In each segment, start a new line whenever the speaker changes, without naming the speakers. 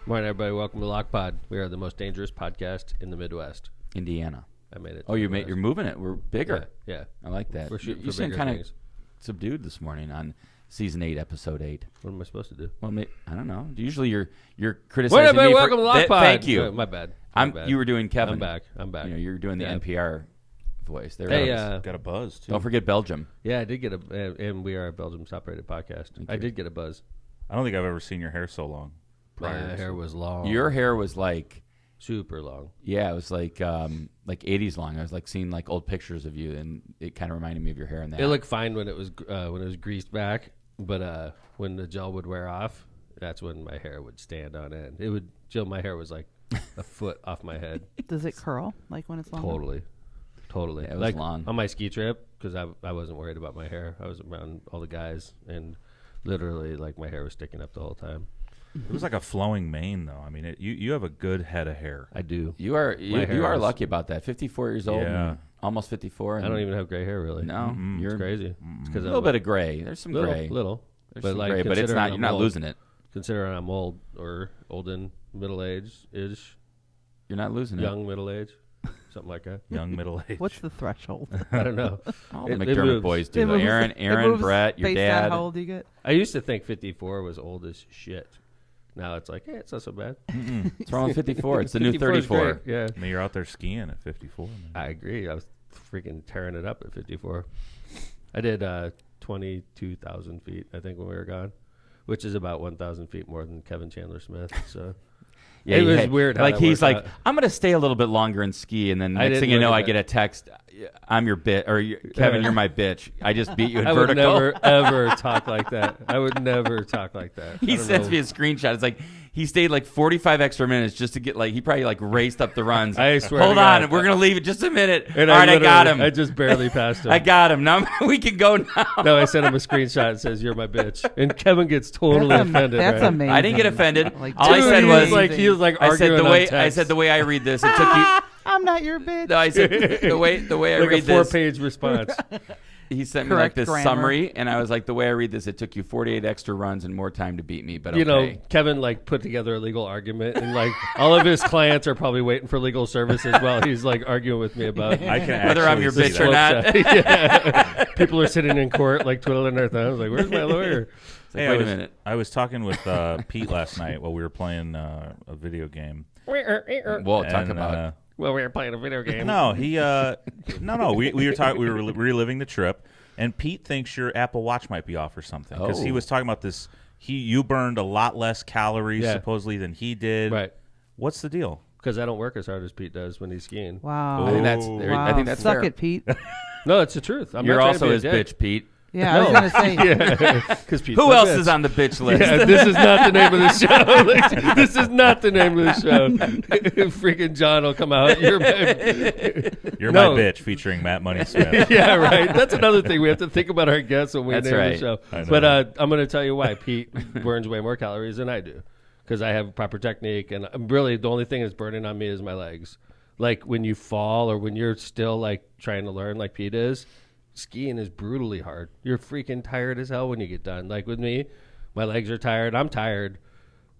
Morning, everybody. Welcome to LOCPod. We are the most dangerous podcast in the Midwest.
Indiana.
I made it.
Oh, you're moving it. We're bigger.
Yeah.
I like that.
We're shooting
You
for
seem
bigger
kind of
things.
subdued this morning on season 8, episode 8.
What am I supposed to do?
Well, I don't know. Usually you're criticizing
everybody,
me
welcome to LOCPod.
Thank you.
My bad.
You were doing Kevin.
I'm back.
You know, you're doing the
Yeah.
NPR voice. There
Hey,
it is.
Got a buzz, too.
Don't forget Belgium.
Yeah, I did get and we are a Belgium top-rated podcast. I did get a buzz.
I don't think I've ever seen your hair so long.
My hair was long.
Your hair was like,
super long.
yeah, it was like 80s long. I was like seeing like old pictures of you, and it kind of reminded me of your hair in that.
It looked fine when it was greased back, but when the gel would wear off, that's when my hair would stand on end. My hair was like a foot off my head.
Does it curl like when it's long?
Totally.
Yeah, it was
like
long.
on my ski trip, because I wasn't worried about my hair. I was around all the guys, and literally like my hair was sticking up the whole time.
It was like a flowing mane, though. I mean, you have a good head of hair.
I do.
You are
hair is-
lucky about that. 54 years old.
Yeah.
And almost 54.
I
And
don't even have gray hair really.
No, you're
It's crazy. It's 'cause
a little bit of gray. There's some gray.
Little.
There's
But
some
like,
gray, but it's not.
considering
You're not
I'm
losing it.
Considering I'm old or olden, middle age ish,
You're not losing
young middle age, something like that.
Young middle age.
What's the threshold?
I don't know.
it. All the
It
McDermott
moves.
boys
It
do.
moves-
Aaron,
it moves
Brett, your
based
dad.
on how old you get?
I used to think 54 was old as shit. Now it's like, hey, it's not so bad.
What's wrong with 54? It's the new
54 is
34.
great. Yeah,
I mean, you're out there skiing at 54. Man.
I agree. I was freaking tearing it up at 54. I did 22,000 feet, I think, when we were gone, which is about 1,000 feet more than Kevin Chandler Smith. So
Yeah,
it
you
was
had-
weird. How
Like
that
he's
worked
like,
out.
I'm gonna stay a little bit longer and ski, and then
I
next thing
didn't
you know,
look
I
at
get
that.
a text. I'm your bit, or Kevin, you're my bitch. I just beat you in
I would
vertical.
never ever talk like that. I would never talk like that.
He sends me a screenshot. It's like he stayed like 45 extra minutes just to get like he probably like raced up the runs.
I swear
Hold
to God.
on, we're gonna leave it just a minute.
And
All right, I got him.
I just barely passed him.
I got him. Now we can go now.
No, I sent him a screenshot that says "You're my bitch," and Kevin gets totally offended.
That's
right?
amazing.
I didn't get offended.
Like,
All I
Dude,
said
he
was
he was like
I said
arguing
the
on
way
text.
I said the way I read this. It took you.
I'm not your bitch.
No, I said the way I
like
read
a
this.
4-page response.
He sent me like
Correct
this
grammar.
summary, and I was like, the way I read this, it took you 48 extra runs and more time to beat me. But
You know,
okay.
Kevin like put together a legal argument, and like all of his clients are probably waiting for legal services while he's like arguing with me about
I can
Whether I'm your
actually
bitch
see
or
that.
not.
Yeah. People are sitting in court like twiddling their thumbs, like, "Where's my lawyer?"
It's like,
Hey,
wait a minute.
I was talking with Pete last night while we were playing a video game.
We'll talk
And,
about
Well, we were playing a video game.
No, he. No. We were talking. We were reliving the trip, and Pete thinks your Apple Watch might be off or something because he
Oh.
was talking about this. You burned a lot less calories
Yeah.
supposedly than he did.
Right.
What's the deal?
Because I don't work as hard as Pete does when he's skiing.
Wow.
I think that's.
Oh.
Wow.
I think that's
Suck
fair.
it, Pete.
No, it's the truth. I'm
You're
not trying
also
to be a
his
dick.
bitch, Pete.
Yeah, I was going to say.
Yeah, because
Who else is on the bitch list?
Yeah, this is not the name of the show. Like, this is not the name of the show. Freaking John will come out. You're
You're
No.
my bitch, featuring Matt Money Smith.
yeah, right. That's another thing. We have to think about our guests when we
That's
name
right.
the show.
I know.
But I'm going to tell you why Pete burns way more calories than I do, because I have proper technique, and really the only thing that's burning on me is my legs. Like when you fall or when you're still like trying to learn, like Pete is. Skiing is brutally hard. You're freaking tired as hell when you get done. Like with me, my legs are tired. I'm tired.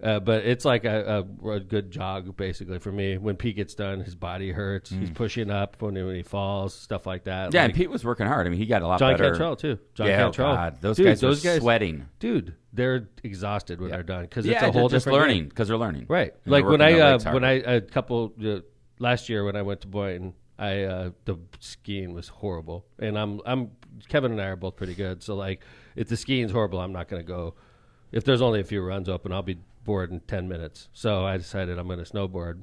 But it's like a good jog, basically, for me. When Pete gets done, his body hurts. He's pushing up when he falls, stuff like that.
Yeah,
like,
and Pete was working hard. I mean, he got a lot
John
better.
Cantrell, too. John
yeah,
Cantrell.
oh God. Those
Dude,
guys
those
were
guys,
sweating.
Dude, they're exhausted when they're done because
Yeah,
it's a whole
just
different
learning
game.
because they're learning.
Right.
And
Like
they're
when
working their legs
when
harder.
I a couple last year when I went to Boynton, the skiing was horrible, and I'm Kevin and I are both pretty good. So like, if the skiing's horrible, I'm not going to go. If there's only a few runs open, I'll be bored in 10 minutes. So I decided I'm going to snowboard,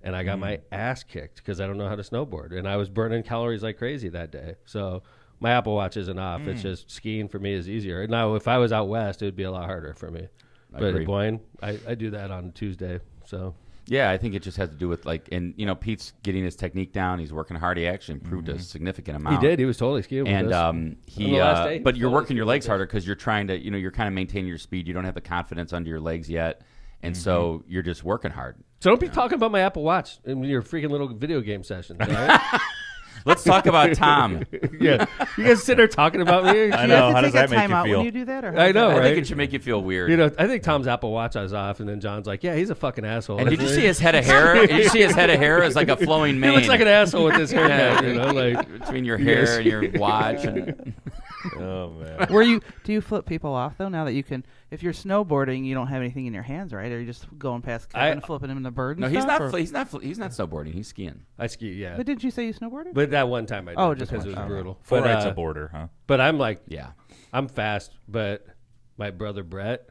and I got my ass kicked because I don't know how to snowboard, and I was burning calories like crazy that day. So my Apple Watch isn't off. It's just skiing for me is easier. Now if I was out west, it would be a lot harder for me. But
agree.
at Boyne, I do that on Tuesday. So.
Yeah, I think it just has to do with like, and you know, Pete's getting his technique down. He's working hard. He actually improved a significant amount.
He did. He was totally skiing with
And
us.
on
the last day, he
but
was
you're
totally
working your
skiing
legs
with us.
harder because you're trying to, you know, you're kind of maintaining your speed. You don't have the confidence under your legs yet, and so you're just working hard.
So don't be talking about my Apple Watch in your freaking little video game sessions. All right?
Let's talk about Tom.
Yeah, you guys sit there talking about me.
I
You
know.
have
How
to
does
take
that
a
make you
timeout
feel?
when you do that, or how
I
does
know,
that-
I
right?
think it should make you feel weird.
You know, I think Tom's Apple Watch is off, and then John's like, "Yeah, he's a fucking asshole."
And did you see his head of hair? Did you see his head of hair? It's like a flowing
He
mane.
looks like an asshole with his haircut.
Yeah,
You know, like
between your hair and your watch. And
Oh man.
Do you flip people off though? Now that you can, if you're snowboarding, you don't have anything in your hands, right? Or you just going past Kevin, flipping him in the bird? And
no, he's
stuff,
not.
or-
He's not. He's not snowboarding. He's skiing.
I ski, yeah.
But didn't you say you snowboarded?
But that one time I did
Oh, just
because
one
it was
time.
brutal.
Four
But,
rights a border, huh?
but I'm like,
Yeah.
I'm fast, but my brother Brett,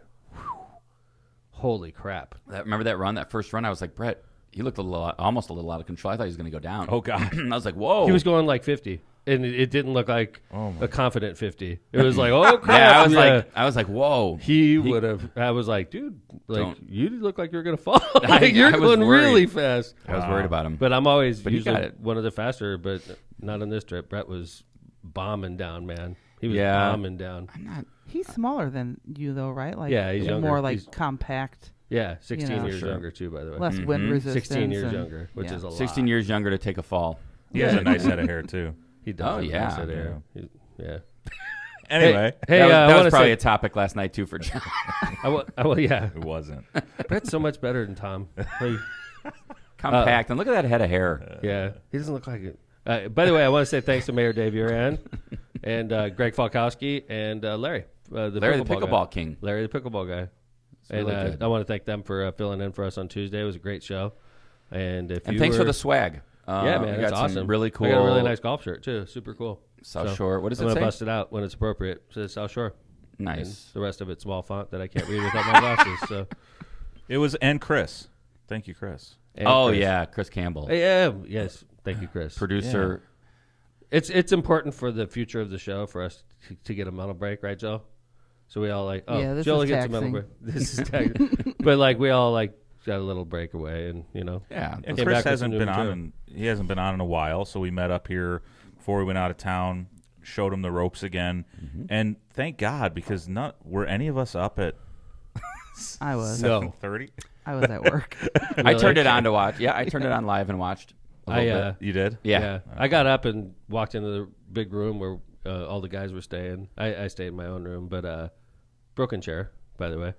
holy crap.
Remember that run? That first run, I was like, Brett. He looked almost a little out of control. I thought he was going to go down.
Oh God.
I was like, whoa.
He was going like 50, and it didn't look like
Oh, my
a confident 50. It was like, oh crap.
Yeah, I was like, whoa.
He would have. I was like, dude, like
Don't-
you look like you're gonna fall. Like, you're
I was
going
worried.
really fast.
I was worried about him.
But I'm always
But he
usually
got it.
one of the faster, but not on this trip. Brett was bombing down, man. He was
Yeah.
bombing down.
I'm not.
He's smaller than you though, right? Like
Yeah, he's younger.
more like
He's-
compact,
Yeah, 16
You know.
years
Sure.
younger too, by the way.
less wind
Mhm.
resistance.
16 years
and-
younger, which
yeah.
is a lot.
16 years younger to take a fall.
He has a nice head of hair too.
He does.
Oh,
have a
yeah.
nice head of hair. Yeah.
Anyway,
Hey,
that was,
I
that
wanna
was probably
say-
a topic last night too for John.
Yeah.
it wasn't.
Brett's so much better than Tom. Like,
Compact. And look at that head of hair.
yeah, he doesn't look like it. By the way, I want to say thanks to Mayor Dave Uran and Greg Falkowski and Larry,
Larry the
guy.
pickleball king.
Larry the pickleball guy. And
really good.
I want to thank them for filling in for us on Tuesday. It was a great show. And if
And
you
thanks
were,
for the swag.
yeah, man,
we
that's
got some
awesome.
really cool.
I got a really nice golf shirt too. Super cool.
South Shore. What does
I'm
it
gonna
say?
bust it out when it's appropriate. It says South Shore. And
Nice.
the rest of it's small font that I can't read without my glasses. So.
It was and Chris. Thank you, Chris.
And
Oh
Chris.
yeah, Chris Campbell,
Yeah. Yes. Thank you, Chris.
producer.
It's important for the future of the show for us to get a mental break, right, Joe? So we all like, oh,
Yeah, this
Joe
is
gets a mental
taxing.
break. This is taxing. But like we all like got a little break away, and
Yeah.
And
Came
Chris
back with
hasn't
some
been
new
on. He hasn't been on in a while, so we met up here before we went out of town. Showed him the ropes again, and thank God because were any of us up at
I was.
No.
7:30?
I was at work.
I turned it on to watch. Yeah, I turned it on live and watched. A little bit.
You did?
Yeah.
I got up and walked into the big room where all the guys were staying. I stayed in my own room, but broken chair, by the way.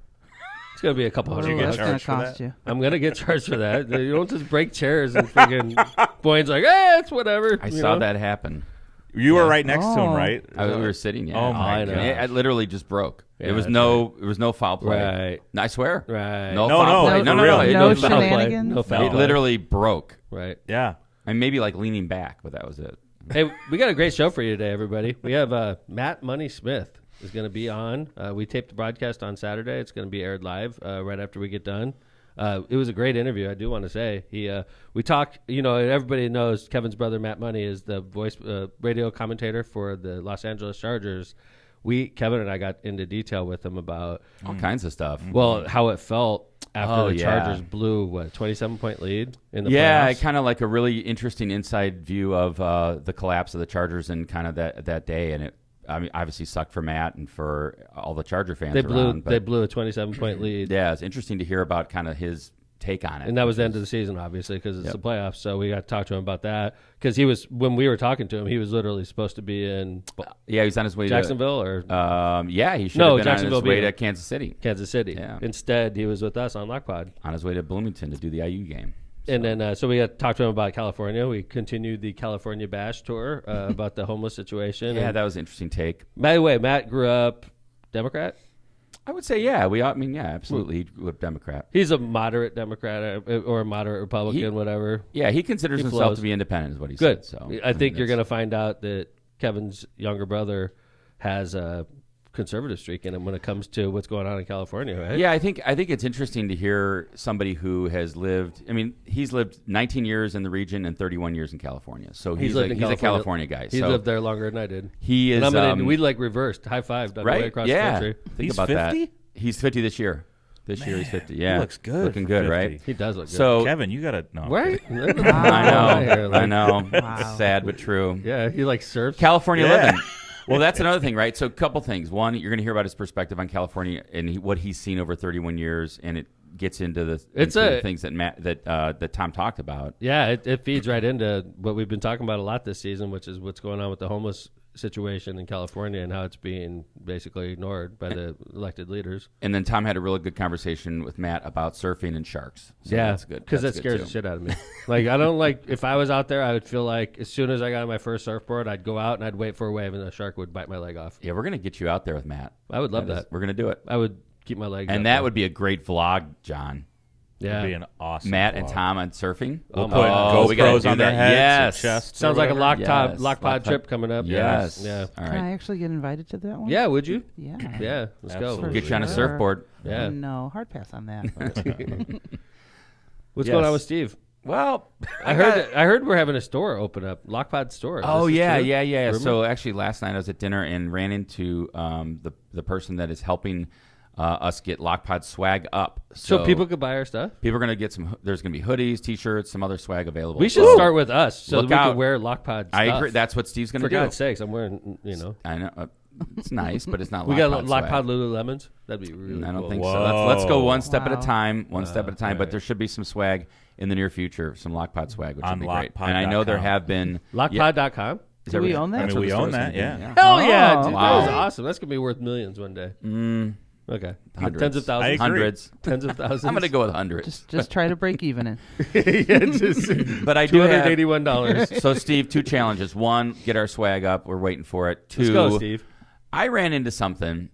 It's gonna be a couple
What
hundred
you
that's
get
bucks.
gonna
charged for
cost
that?
you?
I'm gonna get charged for that. You don't just break chairs and freaking Boyne's like, it's whatever.
I
you
saw
know?
that happen.
You were right next to him,
Oh.
right?
We were sitting. Yeah.
Oh, my
I know.
God.
It literally just broke.
Yeah,
It was
that's
no foul play.
Right.
I swear.
Right.
No
No,
foul
no,
play.
for
No, no,
real.
no. It,
No
was-
foul play.
shenanigans?
No foul
it
play.
literally broke.
Right.
Yeah.
And maybe like leaning back, but that was it.
Hey, we got a great show for you today, everybody. We have Matt Money Smith is going to be on. We taped the broadcast on Saturday. It's going to be aired live right after we get done. It was a great interview, I do want to say. We talked, everybody knows Kevin's brother Matt Money is the voice radio commentator for the Los Angeles Chargers. Kevin and I got into detail with him about
All kinds of stuff.
how it felt after
Oh,
the
yeah.
Chargers blew 27-point lead in the
Yeah,
playoffs.
kind of like a really interesting inside view of the collapse of the Chargers and kind of that day. And it, obviously sucked for Matt and for all the Charger fans
They
around. But
blew a 27-point lead.
yeah, it's interesting to hear about kind of his take on it.
And that was the end of the season, obviously, because it's
Yep.
the playoffs. So we got to talk to him about that. Because when we were talking to him, he was literally supposed to be in
Yeah, he was on his way
Jacksonville or
to. Yeah, he should
No,
have been on
Jacksonville
his way
beat
to
him.
Kansas City.
Kansas City.
Yeah.
Instead, he was with us on LOCPod.
On his way to Bloomington to do the IU game.
And then, so we got to talk to him about California. We continued the California Bash tour about the homeless situation.
Yeah,
And
that was an interesting take.
by the way, Matt grew up Democrat.
I would say, yeah. Yeah, absolutely. He grew up Democrat.
He's a moderate Democrat or a moderate Republican, whatever.
Yeah, he considers
He
himself
flows.
to be independent, is what he
Good.
said. So
I think you're
that's-
going to find out that Kevin's younger brother has a conservative streak in him when it comes to what's going on in California, right?
Yeah, I think it's interesting to hear somebody who has lived. I mean, he's lived 19 years in the region and 31 years in California. So he's
lived in
a California guy.
He
So
lived there longer than I did.
he is.
And we reversed, high fived on the way
right?
across
Yeah.
the country.
Think
He's
about
50?
that. He's 50 this year. This year he's 50. Yeah,
looks good
Looking
for
good,
50.
right?
He does look good.
So
Kevin, you got to no. I'm
right?
kidding.
I know.
Wow.
Sad but true.
Yeah, he like surfs.
California
Yeah.
living. Well, that's another thing, right? So a couple things. One, you're going to hear about his perspective on California and what he's seen over 31 years, and it gets into the things that Tom talked about.
Yeah, it feeds right into what we've been talking about a lot this season, which is what's going on with the homeless situation in California and how it's being basically ignored by the elected leaders.
And then Tom had a really good conversation with Matt about surfing and sharks. So
yeah,
that's good.
Because that scares the shit out of me. Like, I don't like, if I was out there, I would feel like as soon as I got on my first surfboard, I'd go out and I'd wait for a wave and a shark would bite my leg off.
Yeah, we're going to get you out there with Matt.
I would love that.
We're going to do it.
I would keep my legs up.
And that would be a great vlog, John.
Yeah.
It'd be an awesome
Matt
vlog.
and Tom on surfing.
We'll put GoPros on their heads.
Yes.
Or
Sounds like a
whatever.
LOCPod trip coming up.
Yes.
Yeah.
All
Can I
right.
actually get invited to that one?
Yeah, would you?
Yeah.
Yeah, let's go.
Absolutely.
Get you on a
Sure.
surfboard.
Yeah.
No, hard pass on that. But
What's
Yes.
going on with Steve?
Well,
I heard we're having a store open up, LOCPod store.
Oh,
This is
yeah,
true?
yeah.
Rumor?
So actually last night I was at dinner and ran into the person that is helping us get LOCPod swag up.
So people could buy our stuff?
People are going to get there's going to be hoodies, T-shirts, some other swag available.
We should start with us so
Look
that we
out.
can wear LOCPod stuff.
I agree. That's what Steve's going to
For
do.
God's sakes, I'm wearing,
I know. It's nice, but it's not
we
LOCPod
got LOCPod
swag.
Lululemons. That'd be really
I don't
cool.
think so. Let's go one step at a
Wow.
time. One step at a time. But
right.
there should be some swag in the near future, some LOCPod swag, which
On
would be great.
LOCPod.com.
And I know there have been
LOCPod.com?
Is
Do
that
we
right?
own that?
I
That's
mean,
what
we
the
own
store's
that,
gonna be,
yeah.
Hell yeah, dude.
Wow.
That was awesome. That's going to be worth millions one day. Okay.
Hundreds.
Tens of thousands.
I agree.
Hundreds.
Tens of thousands.
I'm going to go with hundreds.
just try to break even it.
Yeah, just
But I do have
$281.
So, Steve, 2 challenges. 1, get our swag up. We're waiting for it. 2,
Let's go, Steve.
I ran into something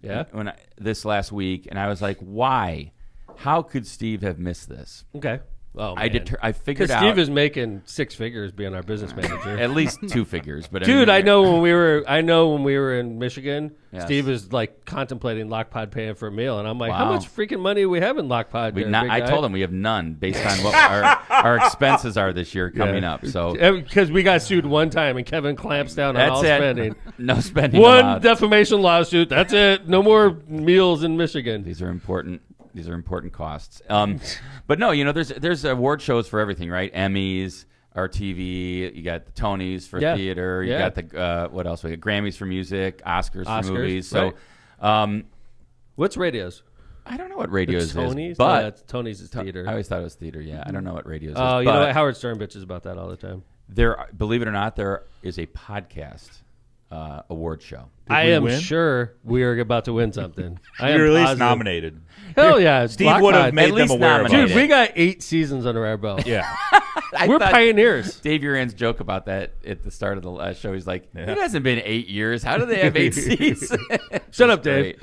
this last week, and I was like, why? How could Steve have missed this?
Okay. Oh,
I figured
Because
out
Steve is making 6 figures being our business manager.
at least 2 figures. But
Dude,
I
I know when we were in Michigan,
Yes.
Steve was like contemplating LOCPod paying for a meal, and I'm like, how
Wow.
much freaking money do we have in LOCPod? there, big
I
guy?
told him we have none based on what our expenses are this year coming up. So
because we got sued one time, and Kevin clamps down on
that's
all
it.
spending.
No spending
One
allowed.
defamation lawsuit. That's it. No more meals in Michigan.
These are important. These are important costs. But no, there's award shows for everything, right? Emmys, RTV. You got the Tonys for theater. You got the what else? We got Grammys for music, Oscars for movies. So,
What's radios?
I don't know what radios
The Tonys?
is, but
No, that's Tonys is theater.
I always thought it was theater. Yeah, I don't know what radios
Oh,
is.
you know
but
what? Howard Stern bitches about that all the time.
there, believe it or not, there is a podcast award show.
I
we
am
win?
sure we are about to win something. I
We
am
were at least
positive.
nominated.
Hell yeah.
Steve would have
LOCPod.
made
At
them
least
aware of
nominated.
Dude,
it.
we got 8 seasons under our belt.
Yeah.
We're
thought
pioneers.
Dave Uran's joke about that at the start of the last show. He's like,
Yeah.
it hasn't been 8 years. How do they have 8 seasons?
Shut up, Dave.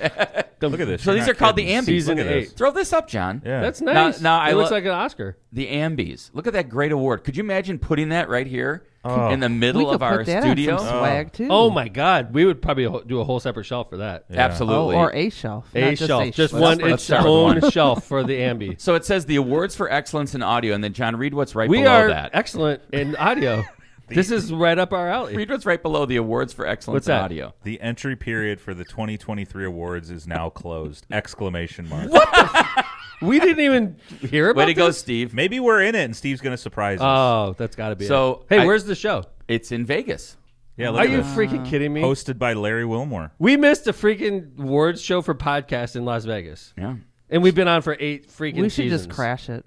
Look at this.
So
You're
these
not
are called
kidding.
the Ambies.
Season
Look at this.
8.
Throw this up, John.
Yeah.
That's nice.
Now,
it looks like an Oscar.
The Ambies. Look at that great award. Could you imagine putting that right here
Oh.
in the
We
middle
could
of our
put that
studio?
on some swag too.
Oh my God, we would probably do a whole separate shelf for that.
Yeah.
Absolutely.
or a shelf.
A
not
shelf, just
Let's
one,
start
its
with
own
one.
shelf for the Ambie.
So it says the awards for excellence in audio, and then John, read what's right
We
below
are
that.
excellent in audio. This is right up our alley.
Read what's right below the awards for excellence
What's
in
that?
audio.
The entry period for the 2023 awards is now closed! Exclamation mark.
We didn't even hear about
Way to go,
this?
Steve.
Maybe we're in it, and Steve's going to surprise us.
Oh, that's got to be
So,
it. Hey,
I-
where's the show?
It's in Vegas.
Yeah, look
Are
at
you
this.
freaking kidding me?
Hosted by Larry Wilmore.
We missed a freaking awards show for podcast in Las Vegas.
Yeah.
And we've been on for 8 freaking
We should
seasons.
just crash it.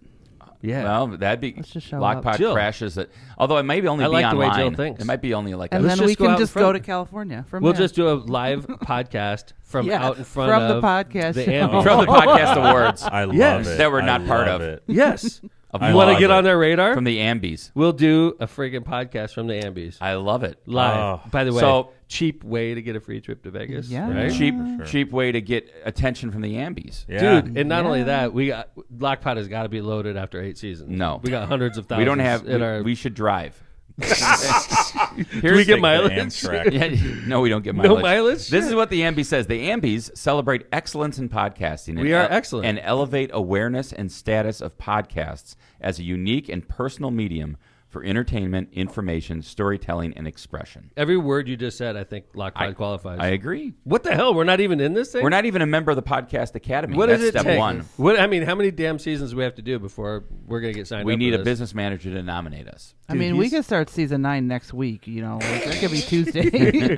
Yeah.
Well, that'd be
Let's just show
LOCPod
up.
Jill.
crashes it. Although it may only
I
be
like the way
online.
Jill thinks.
It might be only like
And
Let's
then we
just go out
can
in
just
front.
go to California from
We'll
there.
just do a live podcast from
Yeah,
out in front
from
of
the podcast
the
show.
Ambie.
from the podcast awards
I love
Yes.
it.
That we're not
I
part
love
of.
It.
Yes.
I
You want to
love
get
it.
on their radar?
from the Ambies.
We'll do a friggin' podcast from the Ambies.
I love it.
Live.
Oh.
By the way,
So-
cheap way to get a free trip to Vegas.
Yeah.
Right?
Cheap,
Sure.
cheap way to get attention from the Ambies.
Yeah.
Dude, and not only
Yeah.
that, we got LOCPod has got to be loaded after 8 seasons.
No.
We got hundreds of thousands.
We don't have.
in
We,
our.
we should drive.
do we
Take
get
the
mileage?
Amtrak.
Yeah, no, we don't get
No
mileage.
mileage?
This is what the Ambie says. The Ambies celebrate excellence in podcasting.
We are excellent.
And elevate awareness and status of podcasts as a unique and personal medium for entertainment, information, storytelling, and expression.
Every word you just said, I think LOCPod qualifies.
I agree.
What the hell? We're not even in this thing?
We're not even a member of the Podcast Academy.
What
That's
does it
step
take?
one.
What, I mean, how many damn seasons do we have to do before we're going to get signed
We
up
need
for
a
this?
business manager to nominate us.
I mean, we
he's-
can start season 9 next week. You know, like, that could be Tuesday.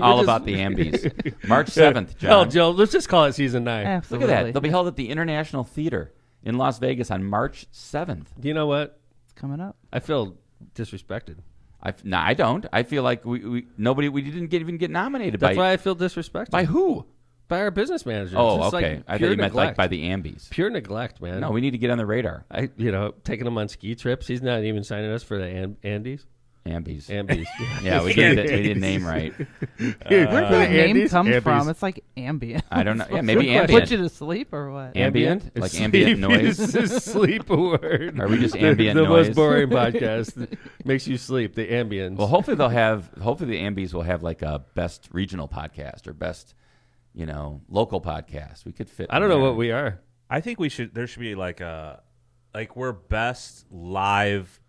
All about the Ambies. March 7th,
Hell,
John.
Joe, let's just call it season 9.
Look
Absolutely.
at that. They'll be held at the International Theater in Las Vegas on March 7th.
You know what?
It's coming up.
I feel disrespected.
No, I don't. I feel like we didn't even get nominated.
That's why I feel disrespected.
By who?
By our business manager.
Oh, okay. I thought you meant like by the Ambies.
Pure neglect, man.
No, we need to get on the radar.
Taking him on ski trips. He's not even signing us for the Andes.
Ambies.
Yeah,
we didn't name right.
Where did that name come from? It's like ambient.
I don't know. Yeah, maybe ambient.
Put you to sleep or what?
Ambient? Like ambient noise?
Is sleep a word?
Are we just ambient
the
noise?
most boring podcast makes you sleep. The ambience.
Well, hopefully the Ambies will have like a best regional podcast or best, local podcast. We could fit.
I don't know what we are.
I think there should be we're best live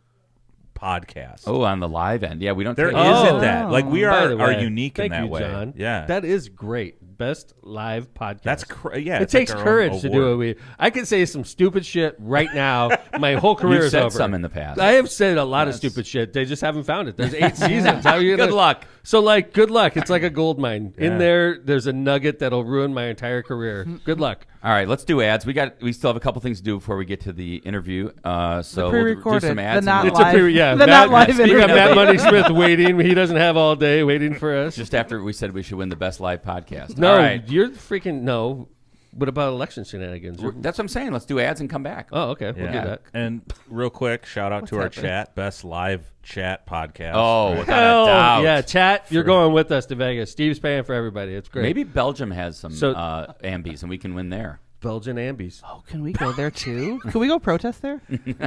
podcast.
Oh, on the live end. Yeah, we don't.
There isn't that. Like we are unique
Thank
in that
you,
way.
John.
Yeah,
that is great. Best live podcast.
That's
it takes courage to do it. I can say some stupid shit right now. My whole career is over.
You've said some in the past.
I have said a lot of stupid shit. They just haven't found it. There's 8 seasons. How are you
Good luck.
So good luck. It's like a gold mine. Yeah. In there's a nugget that'll ruin my entire career. Good luck.
All right, let's do ads. We still have a couple things to do before we get to the interview. So
we'll do
some ads.
Not live.
Yeah,
not live
speaking of Matt Money Smith waiting. He doesn't have all day waiting for us.
Just after we said we should win the best live podcast.
No,
all right.
You're freaking no. What about election shenanigans?
That's what I'm saying. Let's do ads and come back.
Oh, okay. We'll do that.
And real quick, shout out to our chat, best live chat podcast.
Oh, without a doubt.
Yeah, chat. You're going with us to Vegas. Steve's paying for everybody. It's great.
Maybe Belgium has some Ambies, and we can win there.
Belgian Ambies.
Oh, can we go there too? Can we go protest there?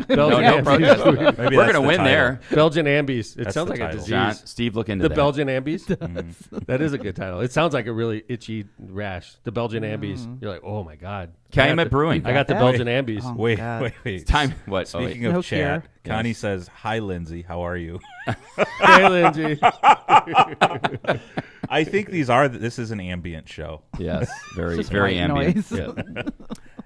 No protest. Maybe we're going to win there.
Belgian Ambies. It sounds like a disease.
John, Steve, look into
the
that.
Belgian Ambies. That is a good title. It sounds like a really itchy rash. The Belgian Ambies. You're like, oh my god.
Calumet Brewing.
I got the Belgian Ambies.
Oh,
wait.
It's time. What?
Speaking of chat, Connie says, "Hi, Lindsay. How are you?"
Hey, Lindsay.
I think this is an ambient show.
Yes, very ambient.
Yeah.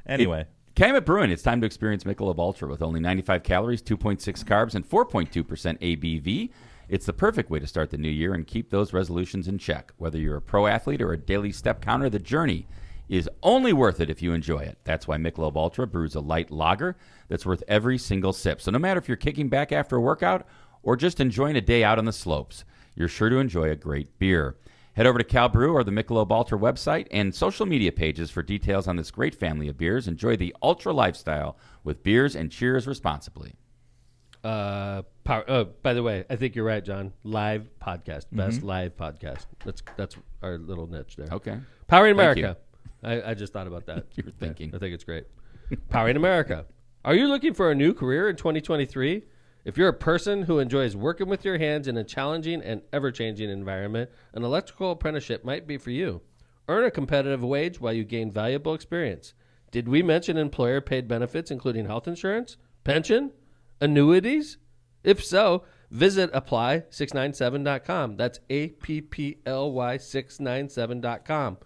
Anyway.
Calumet Brewing, it's time to experience Michelob Ultra with only 95 calories, 2.6 carbs, and 4.2% ABV. It's the perfect way to start the new year and keep those resolutions in check. Whether you're a pro athlete or a daily step counter, the journey is only worth it if you enjoy it. That's why Michelob Ultra brews a light lager that's worth every single sip. So no matter if you're kicking back after a workout or just enjoying a day out on the slopes, you're sure to enjoy a great beer. Head over to Cal Brew or the Michelob Ultra website and social media pages for details on this great family of beers. Enjoy the Ultra lifestyle with beers and cheers responsibly.
By the way, I think you're right, John. Live podcast, best live podcast. That's our little niche there.
Okay.
Powering America. I just thought about that.
You were thinking.
I think it's great. Powering America. Are you looking for a new career in 2023? If you're a person who enjoys working with your hands in a challenging and ever-changing environment, an electrical apprenticeship might be for you. Earn a competitive wage while you gain valuable experience. Did we mention employer-paid benefits, including health insurance, pension, annuities? If so, visit apply697.com. That's APPLY697.com.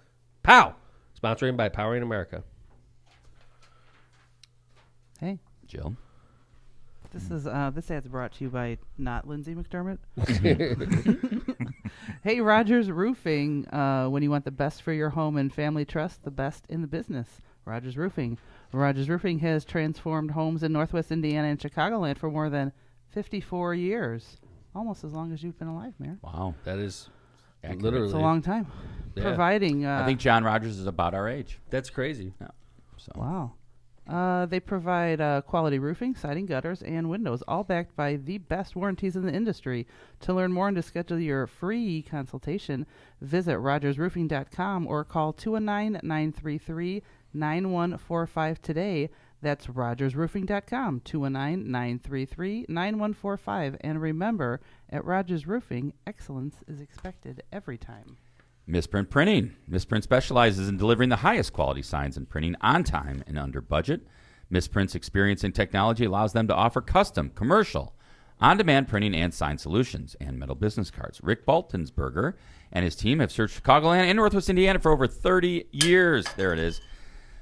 POW! Sponsoring by Powering America.
Hey.
Jill.
This ad's brought to you by not Lindsay McDermott. Hey, Rogers Roofing. When you want the best for your home and family trust, the best in the business. Rogers Roofing. Rogers Roofing has transformed homes in Northwest Indiana and Chicagoland for more than 54 years. Almost as long as you've been alive, Mayor.
Wow.
That is
accurate.
literally.
It's a long time.
Yeah.
Providing.
I think John Rogers is about our age.
That's crazy.
Yeah. So.
Wow. They provide quality roofing, siding, gutters, and windows, all backed by the best warranties in the industry. To learn more and to schedule your free consultation, visit rogersroofing.com or call 219-933-9145 today. That's rogersroofing.com, 219-933-9145. And remember, at Rogers Roofing, excellence is expected every time.
Misprint Printing. Misprint specializes in delivering the highest quality signs and printing on time and under budget. Misprint's experience in technology allows them to offer custom, commercial, on-demand printing and sign solutions and metal business cards. Rick Baltensberger and his team have served Chicagoland and Northwest Indiana for over 30 years. There it is.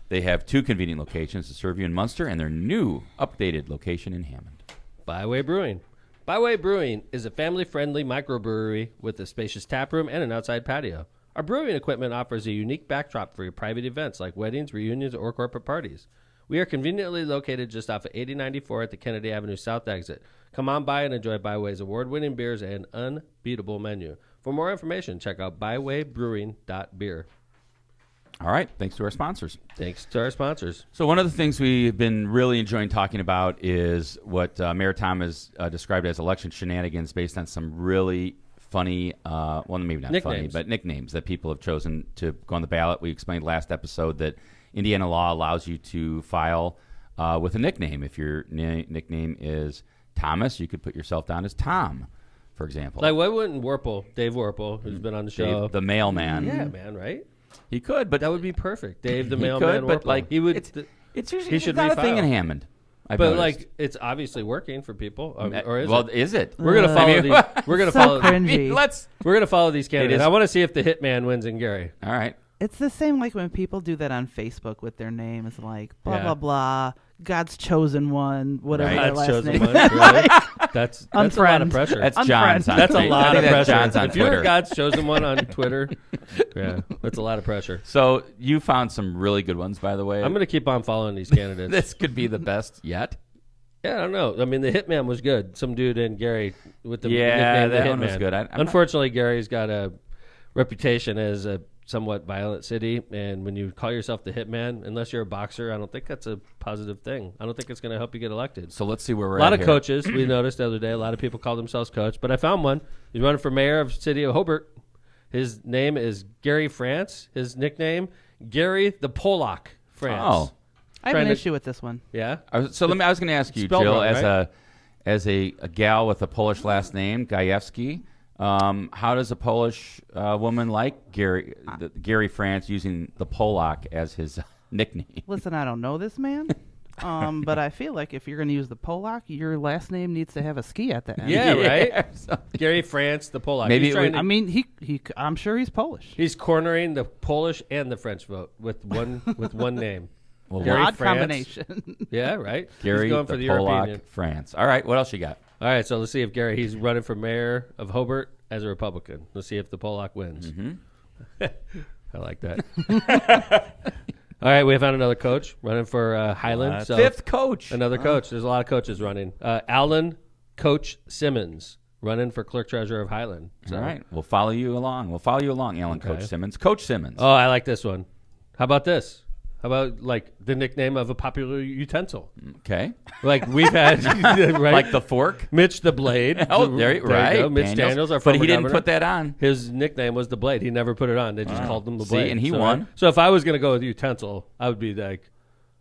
They have 2 convenient locations to serve you in Munster and their new updated location in Hammond.
Byway Brewing. Byway Brewing is a family-friendly microbrewery with a spacious tap room and an outside patio. Our brewing equipment offers a unique backdrop for your private events like weddings, reunions, or corporate parties. We are conveniently located just off of 8094 at the Kennedy Avenue South exit. Come on by and enjoy Byway's award-winning beers and unbeatable menu. For more information, check out bywaybrewing.beer.
All right. Thanks to our sponsors.
Thanks to our sponsors.
So one of the things we've been really enjoying talking about is what Mayor Tom has described as election shenanigans based on some really funny, well, maybe not funny, but nicknames that people have chosen to go on the ballot. We explained last episode that Indiana law allows you to file with a nickname. If your nickname is Thomas, you could put yourself down as Tom, for example.
Like, why wouldn't Dave Warple, who's been on the show.
Dave the mailman.
Yeah, man, right?
He could, but
that would be perfect. Dave the
he
mailman.
Could, but like
he would.
It's usually
he should
not
refile.
a thing in Hammond. I've
but
noticed.
like, it's obviously working for people. Or is
well,
it?
is it?
We're gonna follow. We're gonna
so
follow.
Cringy.
We're gonna follow these candidates. I want to see if the Hitman wins in Gary.
All right.
It's the same like when people do that on Facebook with their name. It's like blah blah blah. God's chosen one. Whatever their last name.
Really? That's a lot of pressure.
That's John's.
That's a lot of pressure.
John's on
if you're
Twitter.
God's chosen one on Twitter, yeah, that's a lot of pressure.
So you found some really good ones, by the way.
I'm gonna keep on following these candidates.
This could be the best yet.
Yeah, I don't know. I mean, the Hitman was good. Some dude in Gary with the
that
nickname the
one was
Hitman.
good.
Unfortunately, Gary's got a reputation as a somewhat violent city, and when you call yourself the Hitman, unless you're a boxer, I don't think that's a positive thing. I don't think it's going to help you get elected.
So let's see where we're at.
A lot of
here.
coaches, we noticed the other day, a lot of people call themselves coach, but I found one. He's running for mayor of the city of Hobart. His name is Gary France. His nickname, Gary the Polak France.
Oh.
I have an issue with this one.
Yeah?
I was going to ask you,
Spelled
Jill,
wrong, right?
as a gal with a Polish last name, Gajewski, how does a Polish woman like Gary France using the Polak as his nickname?
Listen, I don't know this man, but I feel like if you're going to use the Polak, your last name needs to have a ski at the end.
Yeah, right? Gary France, the Polak.
Maybe
I'm sure he's Polish.
He's cornering the Polish and the French vote with one name.
Well,
Gary
odd
France.
combination.
Yeah, right?
Gary
He's going for the European
Polak
Union.
France. All right, what else you got?
All right, so let's see if he's running for mayor of Hobart as a Republican. Let's see if the Polak wins.
Mm-hmm.
I like that. All right, we found another coach running for Highland. So
Fifth coach.
Another coach. There's a lot of coaches running. Alan Coach Simmons running for clerk treasurer of Highland. So.
All right, we'll follow you along. Alan Coach Simmons. Coach Simmons.
Oh, I like this one. How about this? How about like the nickname of a popular utensil?
Okay.
Like we've had, right?
Like the fork?
Mitch the Blade.
Oh, there you go.
Mitch Daniels, our
but
former
he didn't
governor.
put that on.
His nickname was the Blade. He never put it on. They just called him the Blade.
And he won.
So if I was going to go with utensil, I would be like,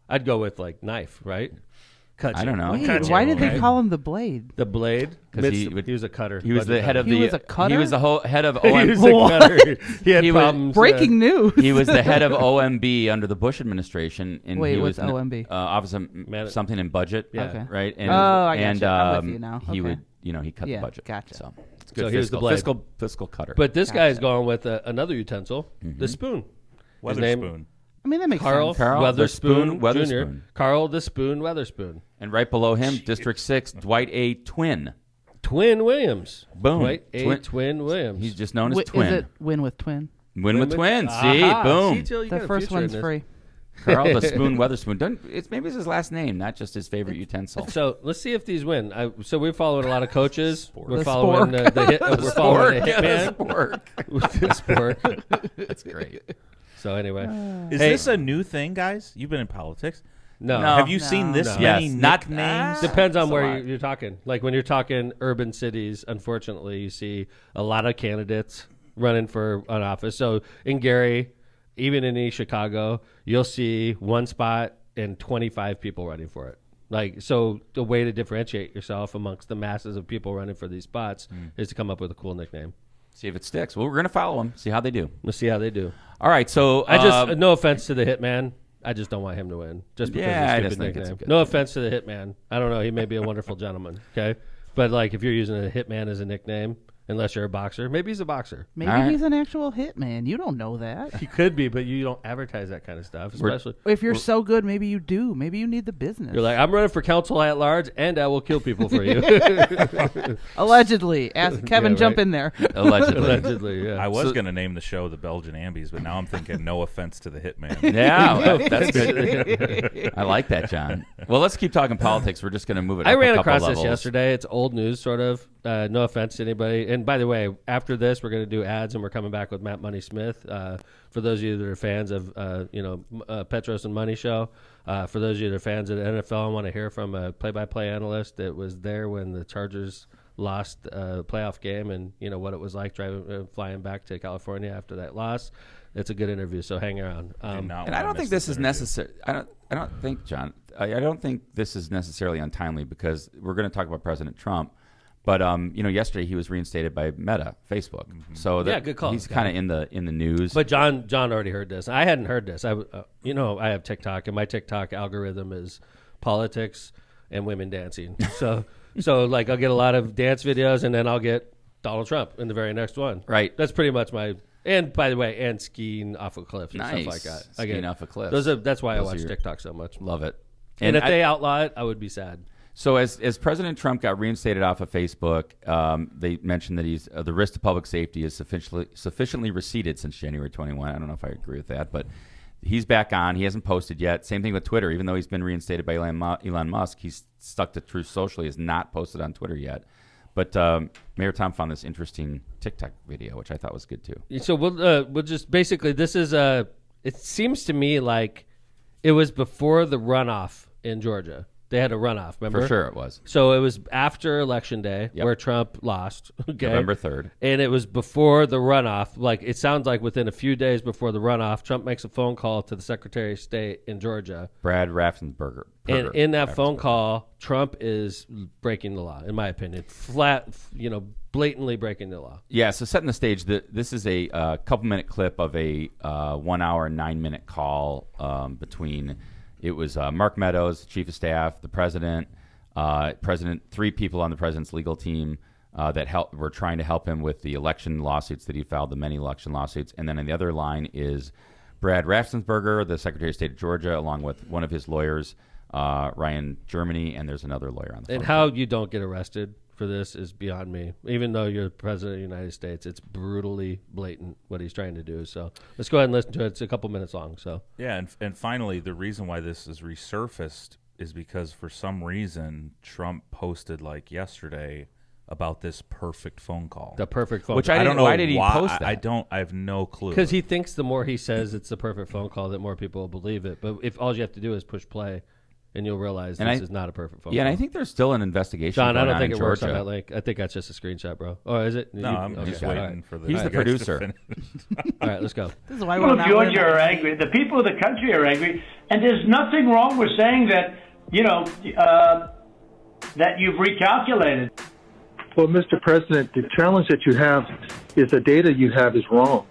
I'd go with like knife, right? Cut
I
you.
don't know.
Wait, why did they call him the Blade?
The Blade?
'Cause
Mitch,
he
he was a cutter.
He was the head of
He
the.
was a cutter?
He was the head of
He
OMB.
was a cutter. He had
He was-
problems.
Breaking news.
He was the head of OMB under the Bush administration. And
Wait,
he
what's
was
OMB?
Office of something in budget.
Yeah.
Okay.
Right. And,
I got
and
you. I'm with you now.
he
Okay.
would, he cut
Yeah,
the budget.
gotcha.
So it's good.
So he was the Blade.
Fiscal cutter.
But this
Gotcha.
guy's going with another utensil,
Mm-hmm.
the spoon. His name-
Weatherspoon.
I mean, that makes
Carl
sense.
Carl the Spoon
Weatherspoon Jr.
Weatherspoon.
Carl the Spoon Weatherspoon.
And right below him, District 6, Dwight A. Twin.
Twin Williams.
Boom.
Dwight A.
Twin-
Twin Williams.
He's just known as
Is
Twin.
it win with twin?
Win with Twin. See?
Aha.
Boom.
See, Jill, you got
The
a
first
future in
one's
this.
free.
Carl the Spoon Weatherspoon. Maybe it's his last name, not just his favorite utensil.
So let's see if these win. So we're following a lot of coaches. We're
The
following
spork.
the hit. We're following the
Yeah, the
Hitman.
spork.
The spork.
That's great.
So anyway,
Is
Hey.
this a new thing, guys? You've been in politics.
no.
No.
Have you seen this
No.
many
Yes, not-
nicknames?
Depends on
That's a
where
lot.
you're talking. Like when you're talking urban cities, unfortunately, you see a lot of candidates running for an office. So in Gary, even in East Chicago, you'll see one spot and 25 people running for it. Like, so the way to differentiate yourself amongst the masses of people running for these spots is to come up with a cool nickname.
See if it sticks. Well, we're going to follow him, see how they do.
Let's see how they do.
All right, so
I just, no offense to the Hitman, I just don't want him to win. Just because
Yeah, I
of his
just
stupid
think it's a
nickname.
good
No
thing.
offense to the Hitman. I don't know. He may be a wonderful gentleman. Okay, but like if you're using a Hitman as a nickname, unless you're a boxer. Maybe he's a boxer.
Maybe he's an actual hitman. You don't know that.
He could be, but you don't advertise that kind of stuff. Especially
if you're so good, maybe you do. Maybe you need the business.
You're like, I'm running for council at large, and I will kill people for you.
Allegedly. Ask Kevin, jump in there.
Allegedly, yeah.
I was going to name the show The Belgian Ambies, but now I'm thinking no offense to the Hitman.
Yeah, that's good. I like that, John. Well, let's keep talking politics. We're just going to move it
I
up
ran
a couple
across
levels.
this yesterday. It's old news, sort of. No offense to anybody. And by the way, after this, we're going to do ads, and we're coming back with Matt Money Smith. For those of you that are fans of, Petros and Money Show, for those of you that are fans of the NFL and want to hear from a play-by-play analyst that was there when the Chargers lost a playoff game, and what it was like flying back to California after that loss. It's a good interview, so hang around.
And I don't think this is necessary. I don't think, John. I don't think this is necessarily untimely because we're going to talk about President Trump. But yesterday he was reinstated by Meta, Facebook. Mm-hmm. So
good call.
He's kind of in the news.
But John already heard this. I hadn't heard this. I have TikTok, and my TikTok algorithm is politics and women dancing. So like I'll get a lot of dance videos, and then I'll get Donald Trump in the very next one.
Right.
That's pretty much my. And by the way, and skiing off of cliffs and
nice.
stuff like that.
Skiing off of cliffs.
That's why I watch TikTok so much.
Love it.
And if they outlaw it, I would be sad.
So as President Trump got reinstated off of Facebook, they mentioned that he's the risk to public safety is sufficiently receded since January 21. I don't know if I agree with that, but he's back on. He hasn't posted yet. Same thing with Twitter. Even though he's been reinstated by Elon Musk, he's stuck to Truth Social. He has not posted on Twitter yet. But Mayor Tom found this interesting TikTok video, which I thought was good too.
So we'll just basically this is it seems to me like it was before the runoff in Georgia. They had a runoff, remember?
For sure it was.
So it was after Election Day where Trump lost. Okay?
November 3rd.
And it was before the runoff. Like it sounds like within a few days before the runoff, Trump makes a phone call to the Secretary of State in Georgia.
Brad Raffensperger.
And in that phone call, Trump is breaking the law, in my opinion. Flat, blatantly breaking the law.
Yeah, so setting the stage, this is a couple-minute clip of a 1 hour, 9-minute call between... It was Mark Meadows, Chief of Staff, the President, three people on the President's legal team that were trying to help him with the election lawsuits that he filed, the many election lawsuits. And then on the other line is Brad Raffensperger, the Secretary of State of Georgia, along with one of his lawyers, Ryan Germany, and there's another lawyer on the phone.
And how you don't get arrested for this is beyond me. Even though you're the President of the United States, it's brutally blatant what he's trying to do. So let's go ahead and listen to it. It's a couple minutes long. So
yeah, and finally, the reason why this is resurfaced is because for some reason Trump posted like yesterday about this perfect phone call.
The perfect phone
Which
call.
I don't know
why
did he post that?
I have no clue.
Because he thinks the more he says it's the perfect phone call, that more people will believe it. But if all you have to do is push play, and you'll realize this is not a perfect phone call.
And I think there's still an investigation
John,
going
I don't
on
think
in
it works
Georgia.
on that link. I think that's just a screenshot, bro. Oh, is it?
No, I'm just waiting for the...
He's the producer.
All right, let's go.
This is why
People
we're
of
not
Georgia are angry. The people of the country are angry. And there's nothing wrong with saying that, that you've recalculated.
Well, Mr. President, the challenge that you have is the data you have is wrong.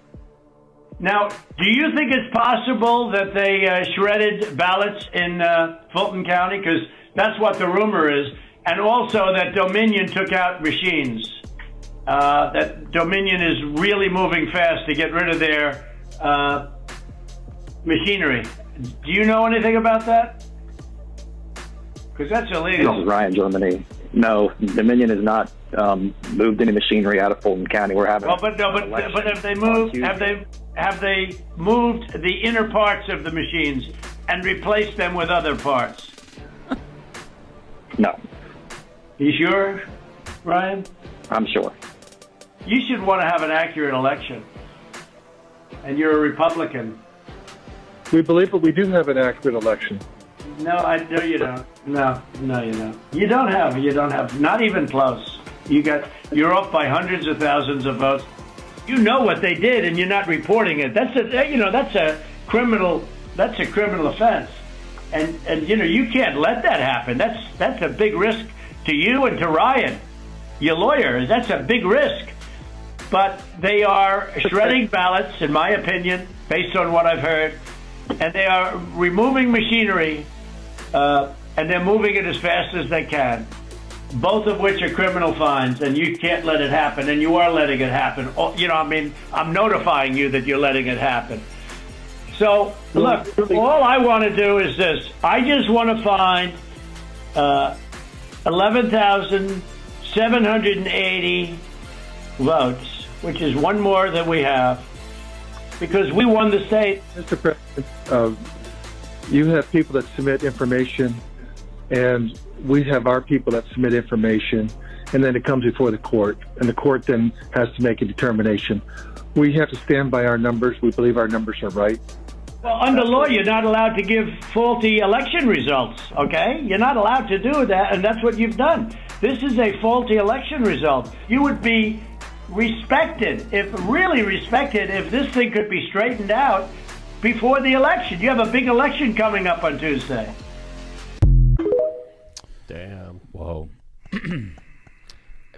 Now, do you think it's possible that they shredded ballots in Fulton County? Because that's what the rumor is. And also that Dominion took out machines. That Dominion is really moving fast to get rid of their machinery. Do you know anything about that? Because that's illegal.
This is Ryan, Germany. No, Dominion has not moved any machinery out of Fulton County. We're having.
Well, but have they moved? Have they moved the inner parts of the machines and replaced them with other parts?
No.
You sure, Ryan?
I'm sure.
You should want to have an accurate election. And you're a Republican.
We believe that we do have an accurate election.
No, you don't. No, you don't. You don't have. Not even close. You're up by hundreds of thousands of votes. You know what they did, and you're not reporting it. That's a criminal offense, and you can't let that happen. That's a big risk to you and to Ryan, your lawyer. That's a big risk. But they are shredding ballots, in my opinion, based on what I've heard, and they are removing machinery, and they're moving it as fast as they can. both of which are criminal fines, and you can't let it happen, and you are letting it happen. I'm notifying you that you're letting it happen. So, look, all I want to do is this. I just want to find 11,780 votes, which is one more than we have, because we won the state.
Mr. President, you have people that submit information, and we have our people that submit information, and then it comes before the court, and the court then has to make a determination. We have to stand by our numbers. We believe our numbers are right.
Well, under law, you're not allowed to give faulty election results, okay? You're not allowed to do that, and that's what you've done. This is a faulty election result. You would be respected, if this thing could be straightened out before the election. You have a big election coming up on Tuesday.
Damn.
Whoa.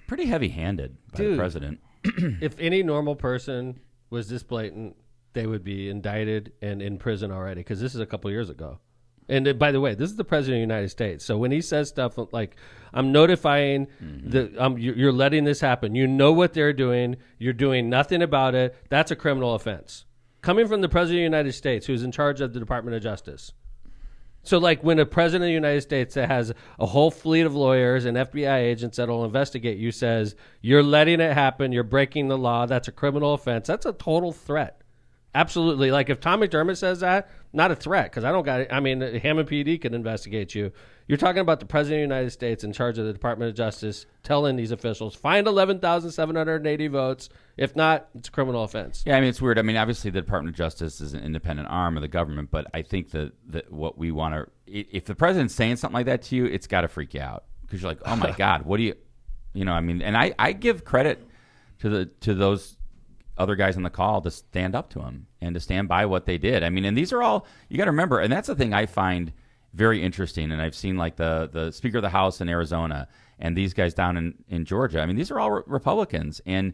Pretty heavy-handed by the president.
If any normal person was this blatant, they would be indicted and in prison already, because this is a couple years ago. And by the way, this is the president of the United States. So when he says stuff like, I'm notifying, you're letting this happen. You know what they're doing. You're doing nothing about it. That's a criminal offense. Coming from the president of the United States, who's in charge of the Department of Justice. So like when a president of the United States that has a whole fleet of lawyers and FBI agents that will investigate you says, you're letting it happen, you're breaking the law, that's a criminal offense. That's a total threat. Absolutely. Like if Tom McDermott says that, not a threat, because I don't got it. I mean, Hammond PD can investigate you. You're talking about the president of the United States in charge of the Department of Justice telling these officials, find 11,780 votes. If not, it's a criminal offense.
Yeah, I mean, it's weird. I mean, obviously the Department of Justice is an independent arm of the government, but I think that what we want to, if the president's saying something like that to you, it's got to freak you out, because you're like, oh my God, what do you know, I mean, and I give credit to those other guys on the call to stand up to him and to stand by what they did. I mean, and these are all, you got to remember, and that's the thing I find very interesting, and I've seen like the Speaker of the House in Arizona and these guys down in Georgia. I mean, these are all Republicans, and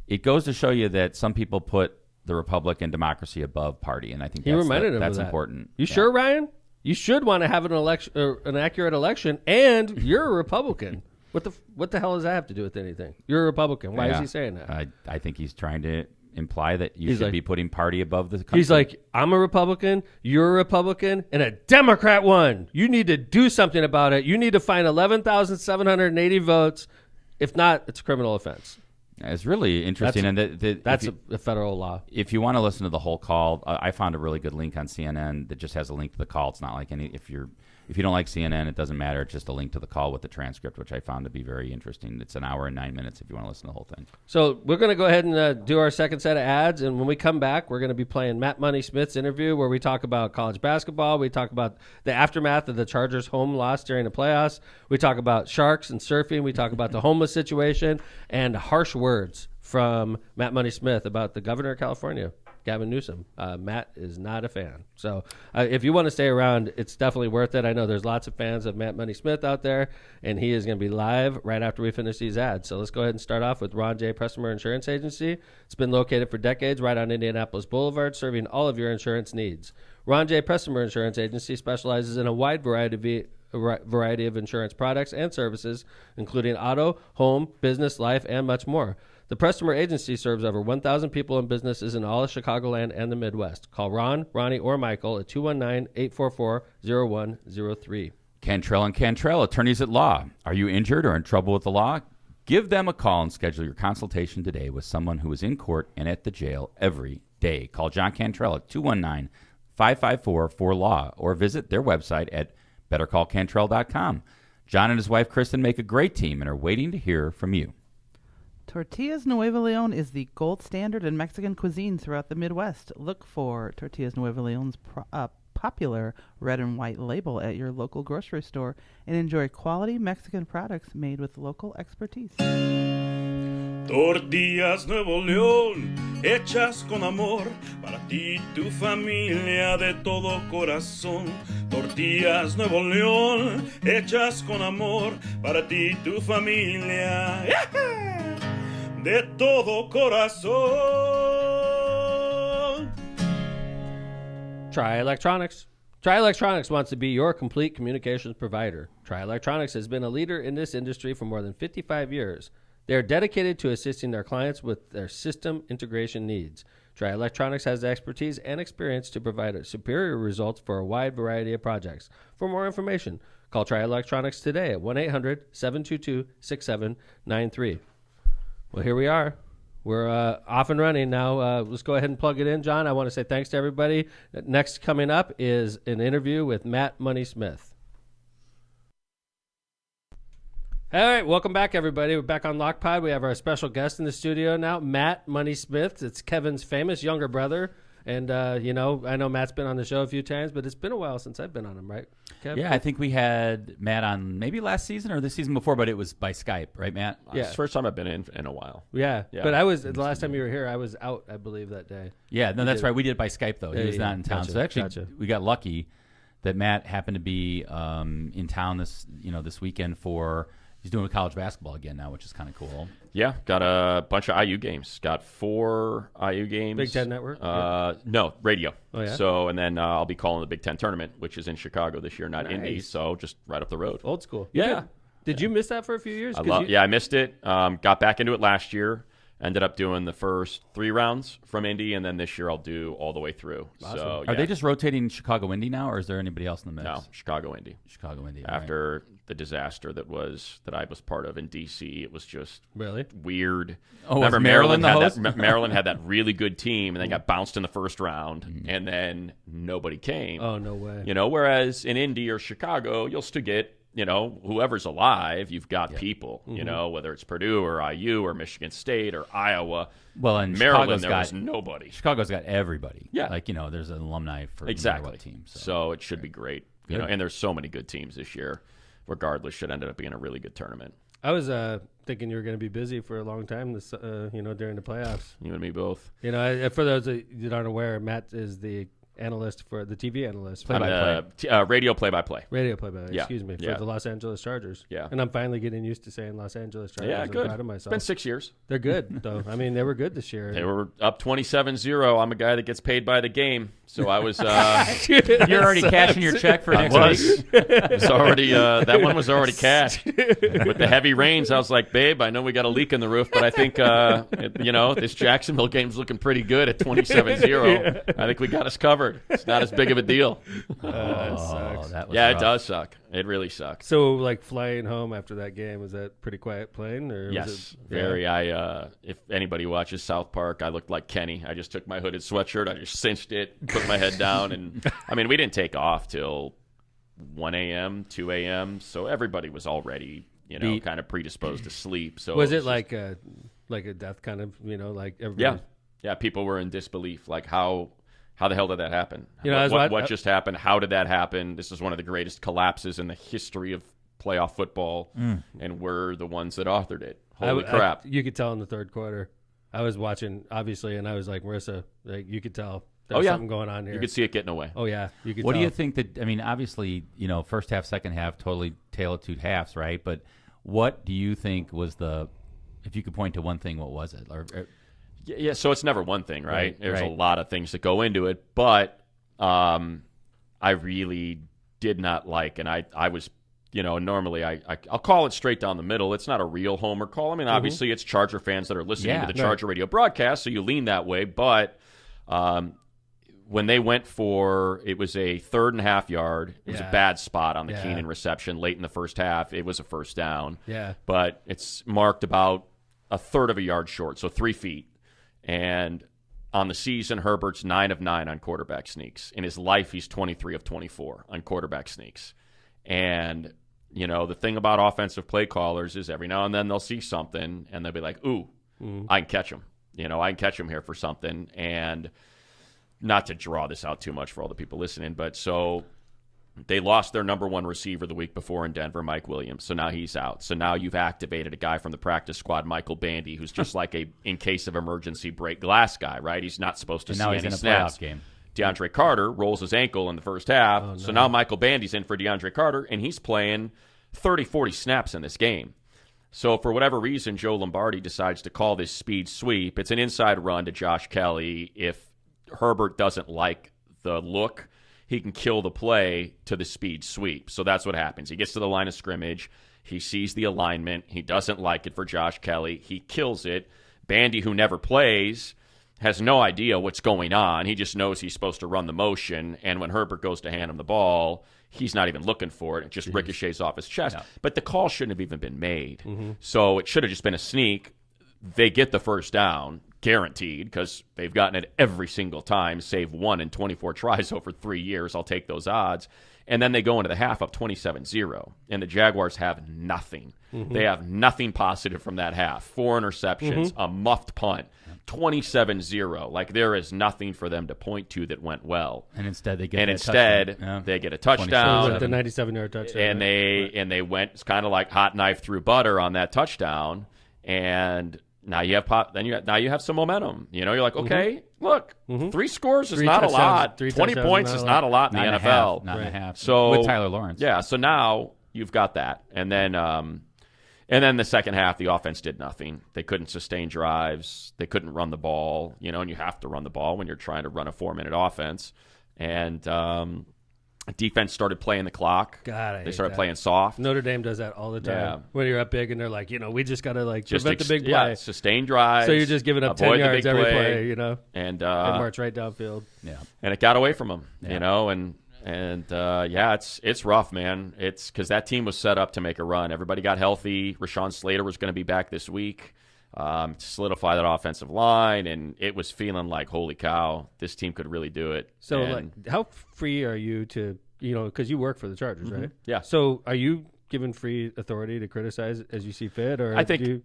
it goes to show you that some people put the republic and democracy above party, and I think that's important.
You sure, Ryan? You should want to have an election, an accurate election, and you're a Republican. What the hell does that have to do with anything? You're a Republican. Why is he saying that?
I think he's trying to imply that you should be putting party above the country.
He's like, I'm a Republican, you're a Republican, and a Democrat won. You need to do something about it. You need to find 11,780 votes. If not, it's a criminal offense.
It's really interesting.
That's a federal law.
If you want to listen to the whole call, I found a really good link on CNN that just has a link to the call. It's not like if you don't like CNN, it doesn't matter. It's just a link to the call with the transcript, which I found to be very interesting. It's an hour and 9 minutes if you want to listen to the whole thing.
So we're going to go ahead and do our second set of ads. And when we come back, we're going to be playing Matt Money Smith's interview, where we talk about college basketball. We talk about the aftermath of the Chargers' home loss during the playoffs. We talk about sharks and surfing. We talk about the homeless situation and harsh words from Matt Money Smith about the governor of California, Gavin Newsom. Matt is not a fan. So if you want to stay around, it's definitely worth it. I know there's lots of fans of Matt Money Smith out there, and he is going to be live right after we finish these ads. So let's go ahead and start off with Ron J. Pressemer Insurance Agency. It's been located for decades right on Indianapolis Boulevard, serving all of your insurance needs. Ron J. Pressemer Insurance Agency specializes in a wide variety of insurance products and services, including auto, home, business, life, and much more. The Pressemer Agency serves over 1,000 people and businesses in all of Chicagoland and the Midwest. Call Ron, Ronnie, or Michael at 219-844-0103.
Cantrell and Cantrell, attorneys at law. Are you injured or in trouble with the law? Give them a call and schedule your consultation today with someone who is in court and at the jail every day. Call John Cantrell at 219-554-4LAW or visit their website at bettercallcantrell.com. John and his wife, Kristen, make a great team and are waiting to hear from you.
Tortillas Nuevo Leon is the gold standard in Mexican cuisine throughout the Midwest. Look for Tortillas Nuevo Leon's popular red and white label at your local grocery store and enjoy quality Mexican products made with local expertise.
Tortillas Nuevo León, hechas con amor, para ti y tu familia de todo corazón. Tortillas Nuevo León, hechas con amor, para ti y tu familia de todo corazón.
Try Electronics. Tri-Electronics wants to be your complete communications provider. Tri-Electronics has been a leader in this industry for more than 55 years. They are dedicated to assisting their clients with their system integration needs. Tri-Electronics has the expertise and experience to provide superior results for a wide variety of projects. For more information, call Tri-Electronics today at 1-800-722-6793. Well, here we are. We're off and running now. Let's go ahead and plug it in, John. I want to say thanks to everybody. Next coming up is an interview with Matt Money Smith. All right, welcome back, everybody. We're back on LOCPod. We have our special guest in the studio now, Matt Money Smith. It's Kevin's famous younger brother. And, I know Matt's been on the show a few times, but it's been a while since I've been on him, right, Kev?
Yeah, I think we had Matt on maybe last season or the season before, but it was by Skype, right, Matt?
Yeah. It's the first time I've been in a while.
Yeah. But the last time you were here, I was out, I believe, that day.
Yeah, no, that's right. We did it by Skype, though. He was not in town.
Gotcha,
so actually, we got lucky that Matt happened to be in town this weekend for... He's doing college basketball again now, which is kind of cool.
Yeah, got a bunch of IU games. Got 4 IU games.
Big Ten Network?
No, radio.
Oh, yeah?
So, and then I'll be calling the Big Ten tournament, which is in Chicago this year, not Indy. So just right up the road.
Old school.
Yeah.
Did you miss that for a few years?
I missed it. Got back into it last year. Ended up doing the first 3 rounds from Indy, and then this year I'll do all the way through.
Awesome.
So,
Are they just rotating Chicago Indy now, or is there anybody else in the mix?
No, Chicago Indy.
Chicago Indy.
After the disaster that I was part of in D.C., it was just
really
weird.
Oh,
remember
Maryland
Maryland had that really good team, and they got bounced in the first round, and then nobody came.
Oh, no way.
Whereas in Indy or Chicago, you'll still get whoever's alive, you've got people, whether it's Purdue or IU or Michigan State or Iowa.
Well, in
Maryland, there was nobody.
Chicago's got everybody.
Yeah.
There's an alumni for
exactly
what team.
So it should be great. And there's so many good teams this year. Regardless, should ended up being a really good tournament.
I was thinking you were going to be busy for a long time this, during the playoffs.
You and me both.
For those that aren't aware, Matt is the analyst for the TV analyst.
Radio play-by-play.
Radio play-by-play,
Yeah.
excuse me, for the Los Angeles Chargers.
Yeah.
And I'm finally getting used to saying Los Angeles Chargers.
Yeah, good.
I'm proud of myself.
It's been 6 years.
They're good, though. I mean, they were good this year.
They were up 27-0. I'm a guy that gets paid by the game. So I was...
You're already cashing your check for next week?
It's already, that one was already cashed. With the heavy rains, I was like, babe, I know we got a leak in the roof, but I think, this Jacksonville game's looking pretty good at 27-0. I think we got us covered. It's not as big of a deal.
That sucks.
That was
rough.
rough.
It does suck. It really sucks.
So, flying home after that game, was that pretty quiet plane? Or
yes,
was it,
very. If anybody watches South Park, I looked like Kenny. I just took my hooded sweatshirt, I just cinched it, put my head down, and we didn't take off till 1 a.m., 2 a.m., so everybody was already, kind of predisposed to sleep. So
was it like a death kind of, like everybody?
Yeah, people were in disbelief, like how the hell did that happen? What just happened? How did that happen? This is one of the greatest collapses in the history of playoff football, and we're the ones that authored it. Holy crap.
You could tell in the third quarter. I was watching, obviously, and I was like, Marissa, you could tell there's something going on here.
You could see it getting away.
Oh, yeah. You could
What
tell.
do you think that, obviously, first half, second half, totally tale of two halves, right? But what do you think was if you could point to one thing, what was it?
Yeah, so it's never one thing, right? There's a lot of things that go into it, but I really did not like, and I was, normally I'll call it straight down the middle. It's not a real homer call. Obviously it's Charger fans that are listening to the Charger radio broadcast, so you lean that way, but when they went it was a 3rd and 1/2 yard. It was a bad spot on the Keenan reception late in the first half. It was a first down.
Yeah.
But it's marked about 1/3 of a yard short, so 3 feet. And on the season, Herbert's 9 of 9 on quarterback sneaks. In his life, he's 23 of 24 on quarterback sneaks. And, the thing about offensive play callers is every now and then they'll see something and they'll be like, ooh, I can catch him. I can catch him here for something. And not to draw this out too much for all the people listening, but so they lost their number 1 receiver the week before in Denver, Mike Williams. So now he's out. So now you've activated a guy from the practice squad, Michael Bandy, who's just like a in case of emergency break glass guy, right? He's not supposed to see any snaps.
Now he's in a playoff game.
DeAndre Carter rolls his ankle in the first half. Oh, no. So now Michael Bandy's in for DeAndre Carter, and he's playing 30, 40 snaps in this game. So for whatever reason, Joe Lombardi decides to call this speed sweep. It's an inside run to Josh Kelly. If Herbert doesn't like the look, he can kill the play to the speed sweep. So that's what happens. He gets to the line of scrimmage. He sees the alignment. He doesn't like it for Josh Kelly. He kills it. Bandy, who never plays, has no idea what's going on. He just knows he's supposed to run the motion. And when Herbert goes to hand him the ball, he's not even looking for it. It just ricochets off his chest. Yeah. But the call shouldn't have even been made. So it should have just been a sneak. They get the first down, guaranteed, because they've gotten it every single time, save one in 24 tries over 3 years. I'll take those odds. And then they go into the half up 27-0, and the Jaguars have nothing. They have nothing positive from that half. 4 interceptions, a muffed punt, 27-0. Like, there is nothing for them to point to that went well.
And instead they get
they get a touchdown.
The 97-yard touchdown.
And they went, it's kind of like hot knife through butter on that touchdown. And now you have some momentum. You know, you're like, okay, look, 3 scores is not a lot. 20 points is not a lot in the NFL.
Not a half.
So
with Tyler Lawrence.
Yeah, so now you've got that. And then the second half, the offense did nothing. They couldn't sustain drives. They couldn't run the ball, you know, and you have to run the ball when you're trying to run a 4-minute offense. And defense started playing the clock. They started playing soft.
Notre Dame does that all the time.
Yeah.
When you're up big and they're like, you know, we just got to prevent the big play.
Yeah, sustain drives.
So you're just giving up 10 yards every play, you know,
and
march right downfield.
Yeah.
And it got away from them, you know, and it's rough, man. It's because that team was set up to make a run. Everybody got healthy. Rashawn Slater was going to be back this week. Solidify that offensive line, and it was feeling like, holy cow, this team could really do it.
So, like, how free are you to, you know, because you work for the Chargers, right?
Yeah.
So, are you given free authority to criticize as you see fit, or
I think,
do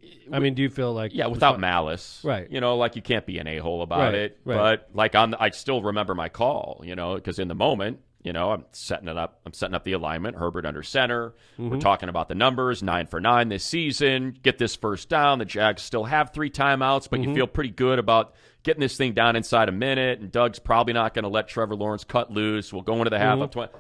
you feel like
without malice,
right?
You know, like you can't be an a-hole about it, but like I still remember my call, you know, because in the moment. You know, I'm setting up the alignment. Herbert under center. We're talking about the numbers. 9 for 9 this season. Get this first down. The Jags still have 3 timeouts, but you feel pretty good about getting this thing down inside a minute. And Doug's probably not going to let Trevor Lawrence cut loose. We'll go into the half up 20.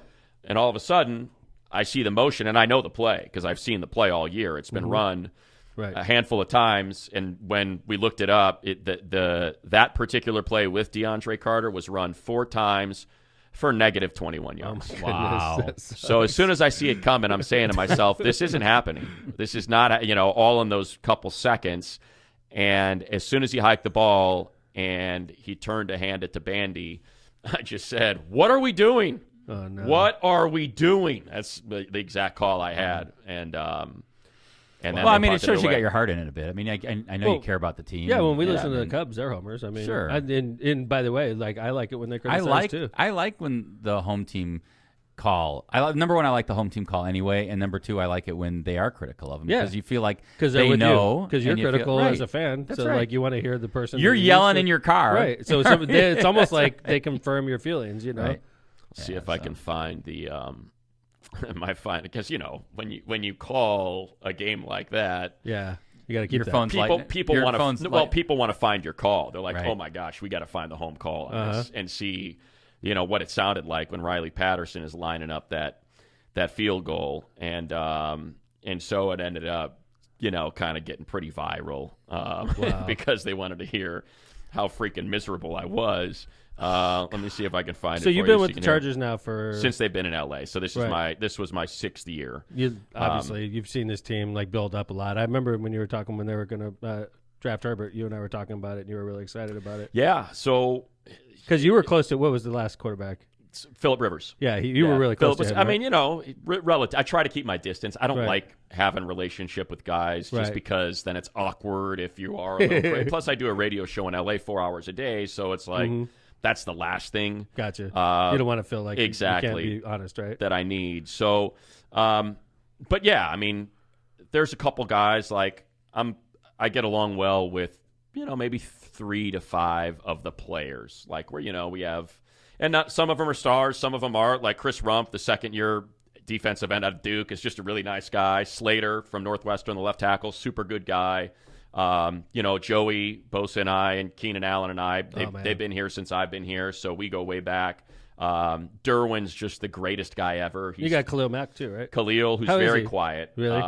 And all of a sudden, I see the motion, and I know the play because I've seen the play all year. It's been run a handful of times. And when we looked it up, that particular play with DeAndre Carter was run 4 times. For negative 21 yards.
Wow.
So as soon as I see it coming, I'm saying to myself, this isn't happening. This is not, you know, all in those couple seconds. And as soon as he hiked the ball and he turned to hand it to Bandy, I just said, what are we doing?
Oh, no.
What are we doing? That's the exact call I had. And then
I mean, it shows you got your heart in it a bit. I mean, I know you care about the team.
Yeah, when we listen to the Cubs, they're homers. I mean,
sure.
And by the way, like I like it when they criticize too.
I like when the home team call. Number one, I like the home team call anyway, and number two, I like it when they are critical of them because you feel like they know
because you're critical as a fan.
That's
so like you want to hear the person.
You're yelling in your car,
right? So it's almost like they confirm your feelings, you know.
Right.
See if I can find the. Because you know when you call a game like that,
you got to keep
your phone's
people want to find your call. They're like, oh my gosh, we got to find the home call on this and see, you know, what it sounded like when Riley Patterson is lining up that field goal, and so it ended up, you know, kind of getting pretty viral because they wanted to hear how freaking miserable I was. Let me see if I can find it.
So you've been with the Chargers now
since they've been in LA. So this was my 6th year.
Obviously, you've seen this team like build up a lot. I remember when you were talking when they were going to draft Herbert. You and I were talking about it, and you were really excited about it.
Yeah. So
because you were close to what was the last quarterback?
Phillip Rivers.
Yeah, you were really close to him.
I mean, you know, relative. I try to keep my distance. I don't like having a relationship with guys just because then it's awkward if you are a little crazy. Plus, I do a radio show in LA 4 hours a day, so it's like. That's the last thing.
Gotcha. You don't want to feel like you can't be honest, right?
That I need. So, but yeah, I mean, there's a couple guys like I get along well with, you know, maybe 3 to 5 of the players. Like where, you know, we have, and not some of them are stars, some of them aren't. Like Chris Rump, the second-year defensive end out of Duke, is just a really nice guy. Slater from Northwestern, the left tackle, super good guy. You know, Joey Bosa and I and Keenan Allen and I, they've been here since I've been here, so we go way back. Derwin's just the greatest guy ever.
You got Khalil Mack too, right?
Khalil, who's very quiet,
really?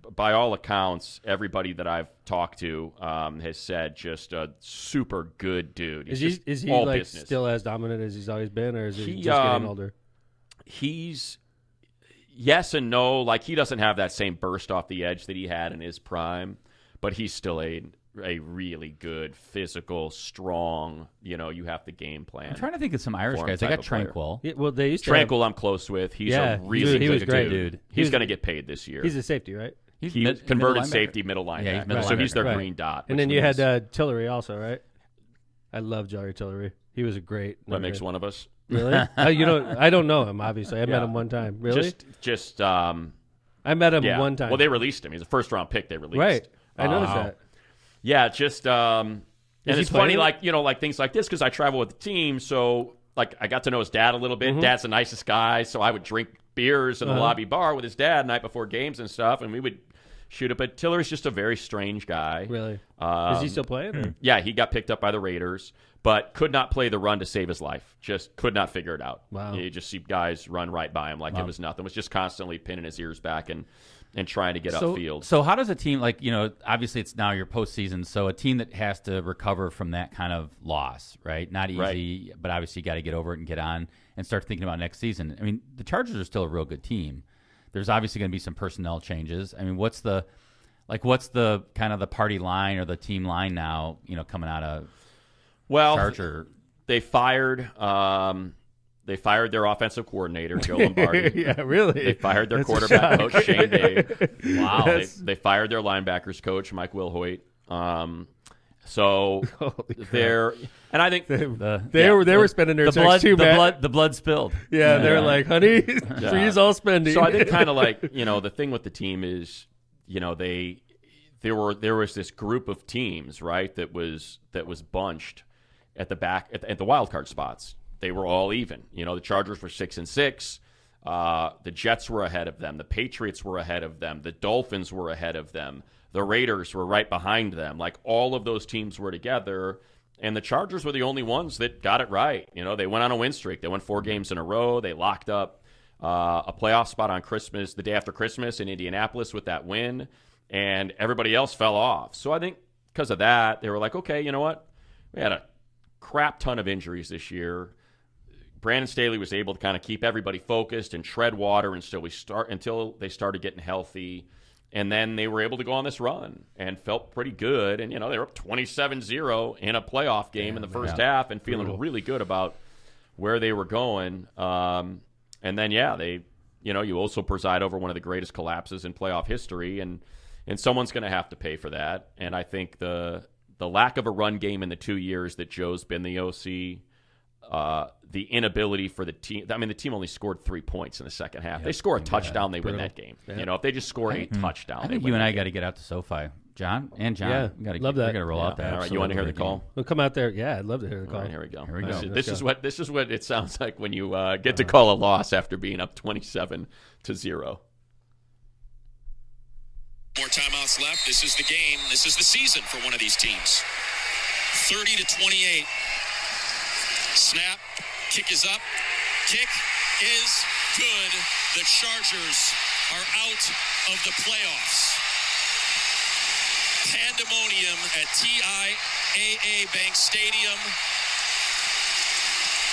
but by all accounts, everybody that I've talked to has said just a super good dude.
Is he like business. Still as dominant as he's always been, or is he just getting older?
He's yes and no. Like, he doesn't have that same burst off the edge that he had in his prime, but he's still a really good, physical, strong. You have the game plan.
I'm trying to think of some Irish guys. I got Tranquil.
Yeah, well, they used to
Tranquil. I'm close with. He's a really
he was
good
great,
dude. He's going to get paid this year.
He's a safety, right?
He's
converted safety, middle linebacker.
Yeah, he's middle
so he's their
right.
green dot.
And then you had Tillery also, right? I love Jerry Tillery. He was a great.
That makes one of us.
Really? I don't know him, obviously. I met him one time. Really?
I
met him one time.
Well, they released him. He's a first-round pick they released.
Right. I noticed that.
Yeah, just and it's funny, like things like this, because I travel with the team, so like I got to know his dad a little bit. Dad's the nicest guy, so I would drink beers in the lobby bar with his dad the night before games and stuff, and we would shoot it. But Tillery's just a very strange guy.
Really? Is he still playing? Or?
Yeah, he got picked up by the Raiders, but could not play the run to save his life. Just could not figure it out.
Wow.
You just see guys run right by him like it was nothing. Was just constantly pinning his ears back and trying to get upfield.
So how does a team, like, obviously it's now your postseason, so a team that has to recover from that kind of loss, right? Not easy, but obviously you got to get over it and get on and start thinking about next season. I mean, the Chargers are still a real good team. There's obviously going to be some personnel changes. I mean, what's the kind of the party line or the team line now, coming out of Charger?
They fired their offensive coordinator, Joe Lombardi.
Yeah, really?
They fired their quarterback coach, Shane Day. Wow. They fired their linebackers coach, Mike Wilhoit. So they're, and I think
they were spending their checks too, Matt.
The blood spilled.
Yeah, they're like, honey, freeze all spending.
So I think kind of like, the thing with the team is, there was this group of teams, right, that was bunched at the back at the wild card spots. They were all even. The Chargers were 6-6. The Jets were ahead of them. The Patriots were ahead of them. The Dolphins were ahead of them. The Raiders were right behind them. Like, all of those teams were together, and the Chargers were the only ones that got it right. They went on a win streak. They won 4 games in a row. They locked up a playoff spot on Christmas, the day after Christmas in Indianapolis with that win, and everybody else fell off. So I think because of that, they were like, okay, you know what? We had a crap ton of injuries this year. Brandon Staley was able to kind of keep everybody focused and tread water until they started getting healthy. And then they were able to go on this run and felt pretty good. And, they were up 27-0 in a playoff game in the first half and feeling really good about where they were going. And then, they, you also preside over one of the greatest collapses in playoff history, and someone's going to have to pay for that. And I think the lack of a run game in the 2 years that Joe's been the OC, the inability for the team. I mean, the team only scored 3 points in the second half. They score a touchdown, they win that game. If they just score a touchdown,
I think you and I got to get out to SoFi. John.
Yeah,
love that. We're gonna roll out there.
All right, you want to hear the call?
We'll come out there. Yeah, I'd love to hear the call.
All right, here we go.
This
is what it sounds like when you get to call a loss after being up 27-0.
More timeouts left. This is the game. This is the season for one of these teams. 30-28. Snap. Kick is up. Kick is good. The Chargers are out of the playoffs. Pandemonium at TIAA Bank Stadium.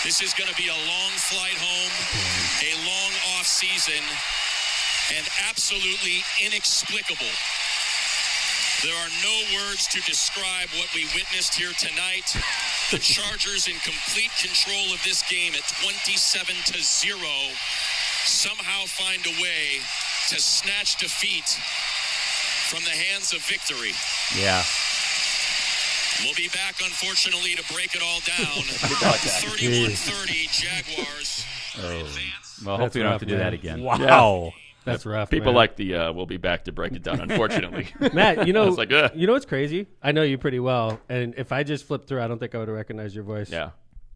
This is going to be a long flight home, a long off season, and absolutely inexplicable. There are no words to describe what we witnessed here tonight. The Chargers in complete control of this game at 27-0 somehow find a way to snatch defeat from the hands of victory.
Yeah.
We'll be back, unfortunately, to break it all down. 31-30 Jaguars.
Well, hopefully you don't have to do that again.
Wow.
Yeah.
That's rough.
People
man.
like the we'll be back to break it down, unfortunately.
Matt, you know,
like,
you know what's crazy? I know you pretty well, and if I just flipped through, I don't think I would have recognized your voice.
Yeah.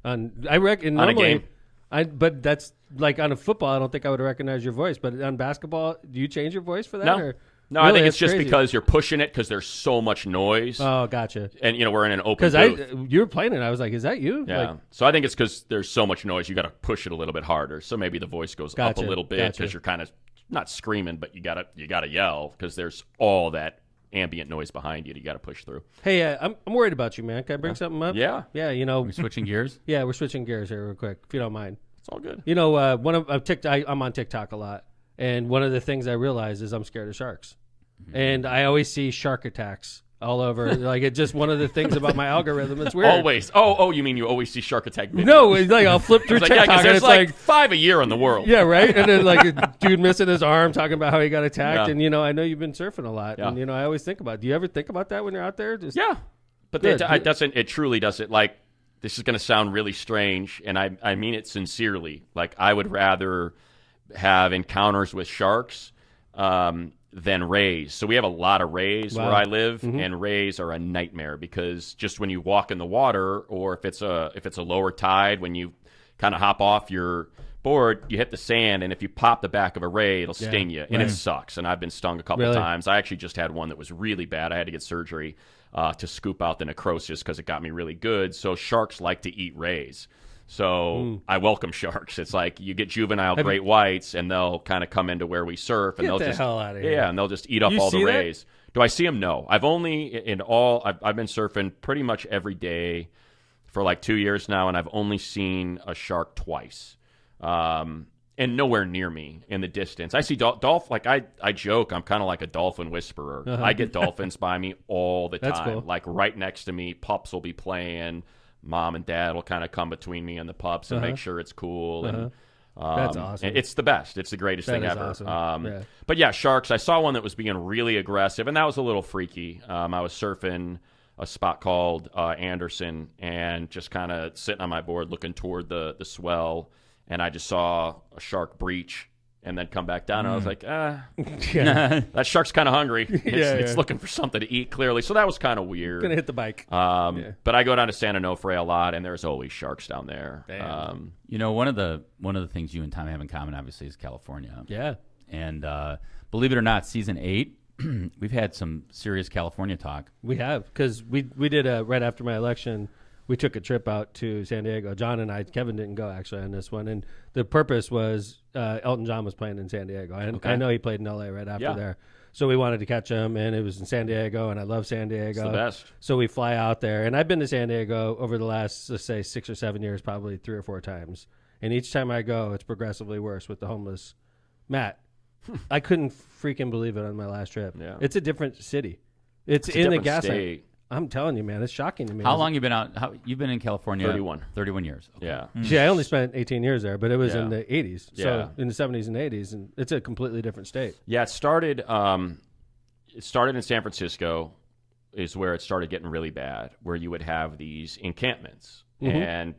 I reckon
on a game.
But that's like on a football, I don't think I would have recognized your voice. But on basketball, do you change your voice for that?
No.
Or?
No,
Really?
I think it's just
crazy.
because you're pushing it because there's so much noise.
Oh, gotcha.
And, you know, we're in an open booth.
You were playing it. I was like, is that you?
Yeah.
Like,
so I think it's because there's so much noise, you got to push it a little bit harder. So maybe the voice goes up a little bit because you're kind of not screaming, but you gotta yell because there's all that ambient noise behind you that you got to push through.
Hey, I'm worried about you, man. Can I bring something up?
Yeah.
Yeah,
We're switching gears?
Yeah, we're switching gears here real quick, if you don't mind.
It's all good.
I'm on TikTok a lot, and one of the things I realize is I'm scared of sharks. And I always see shark attacks all over. Like, it's just one of the things about my algorithm. It's weird.
Always. Oh, you mean you always see shark attack videos?
No, it's like I'll flip through TikTok
yeah,
and
there's
it's
like 5 a year in the world.
Yeah, right? And then like a dude missing his arm talking about how he got attacked.
Yeah.
And, I know you've been surfing a lot.
Yeah.
And, I always think about it. Do you ever think about that when you're out there?
Yeah. But it truly doesn't. Like, this is going to sound really strange, and I mean it sincerely. Like, I would rather have encounters with sharks than rays. So we have a lot of rays where I live, and rays are a nightmare because just when you walk in the water, or if it's a lower tide, when you kind of hop off your board, you hit the sand, and if you pop the back of a ray, it'll sting you, and it sucks. And I've been stung a couple times. I actually just had one that was really bad. I had to get surgery to scoop out the necrosis because it got me really good. So sharks like to eat rays. So I welcome sharks. It's like you get juvenile great whites, and they'll kind of come into where we surf, and
Get the hell out of here.
Yeah, and they'll just eat up all the rays. Do I see them? No. I've only I've been surfing pretty much every day for like 2 years now, and I've only seen a shark twice, and nowhere near me in the distance. I see dolphin. Like I joke, I'm kind of like a dolphin whisperer. I get dolphins by me all the time.
That's cool.
Like right next to me, pups will be playing. Mom and dad will kind of come between me and the pups and make sure it's cool. And
that's awesome.
It's the best. It's the greatest thing ever.
Awesome.
But yeah, sharks. I saw one that was being really aggressive, and that was a little freaky. I was surfing a spot called Anderson, and just kind of sitting on my board looking toward the swell, and I just saw a shark breach and then come back down. And I was like, that shark's kind of hungry. It's looking for something to eat, clearly. So that was kind of weird.
Gonna hit the bike.
But I go down to San Onofre a lot, and there's always sharks down there.
One of the things you and Tom have in common, obviously, is California.
Yeah.
And believe it or not, season 8, we've had some serious California talk.
We have, because we did right after my election. We took a trip out to San Diego. John and I, Kevin didn't go actually on this one, and the purpose was Elton John was playing in San Diego. I know he played in LA right after there, so we wanted to catch him, and it was in San Diego, and I love San Diego.
It's the best.
So we fly out there, and I've been to San Diego over the last, let's say, 6 or 7 years, probably 3 or 4 times, and each time I go, it's progressively worse with the homeless. Matt, I couldn't freaking believe it on my last trip.
Yeah.
It's a different city. It's in the gas state. I'm telling you, man, it's shocking to me.
How long you been out? You've been in California?
31
years. Okay.
Yeah.
See, I only spent 18 years there, but it was in the 80s.
Yeah.
So in the 70s and 80s, and it's a completely different state.
Yeah, it started in San Francisco is where it started getting really bad, where you would have these encampments, and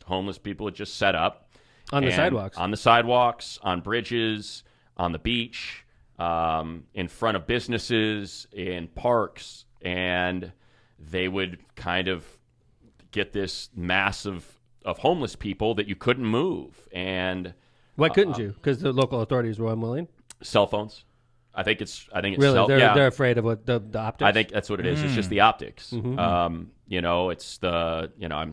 homeless people would just set up.
On the sidewalks.
On the sidewalks, on bridges, on the beach, in front of businesses, in parks. And they would kind of get this mass of homeless people that you couldn't move. And
why couldn't you? Because the local authorities were unwilling?
Cell phones. I think it's
really they're afraid of what the optics.
I think that's what it is. It's just the optics. It's I'm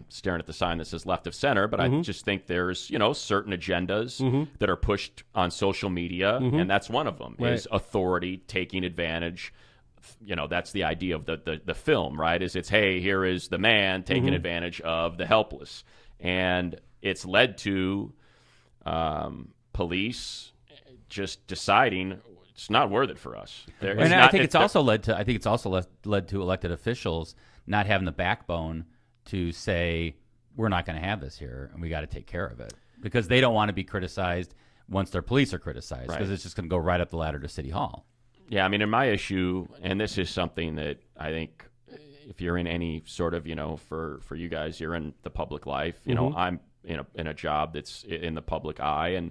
staring at the sign that says left of center, but I just think there's certain agendas that are pushed on social media, and that's one of them is authority taking advantage. That's the idea of the film, right? It's here is the man taking advantage of the helpless, and it's led to police just deciding it's not worth it for us.
I think it's also led to elected officials not having the backbone to say we're not going to have this here, and we got to take care of it because they don't want to be criticized once their police are criticized because it's just going to go right up the ladder to City Hall. Yeah,
I mean, in my issue, and this is something that I think if you're in any sort of, for you guys, you're in the public life, I'm in a job that's in the public eye, and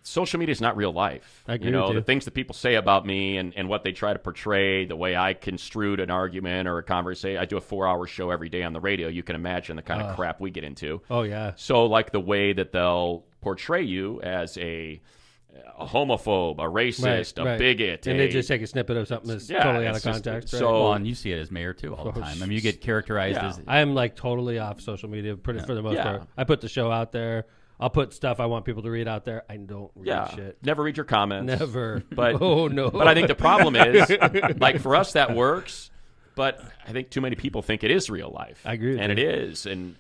social media is not real life.
I agree with you.
The things that people say about me and what they try to portray, the way I construed an argument or a conversation. I do a 4-hour show every day on the radio. You can imagine the kind of crap we get into.
Oh, yeah.
So, like the way that they'll portray you as a homophobe, a racist, a bigot.
And they just take a snippet of something that's totally out of context.
So, and you see it as mayor, too, all the time. I mean, you get characterized as...
I'm, totally off social media for the most part. I put the show out there I'll put stuff I want people to read out there. I don't read shit.
Never read your comments.
Never.
But
oh no.
But I think the problem is, like for us that works, but I think too many people think it is real life.
I agree with
and
you.
it is, and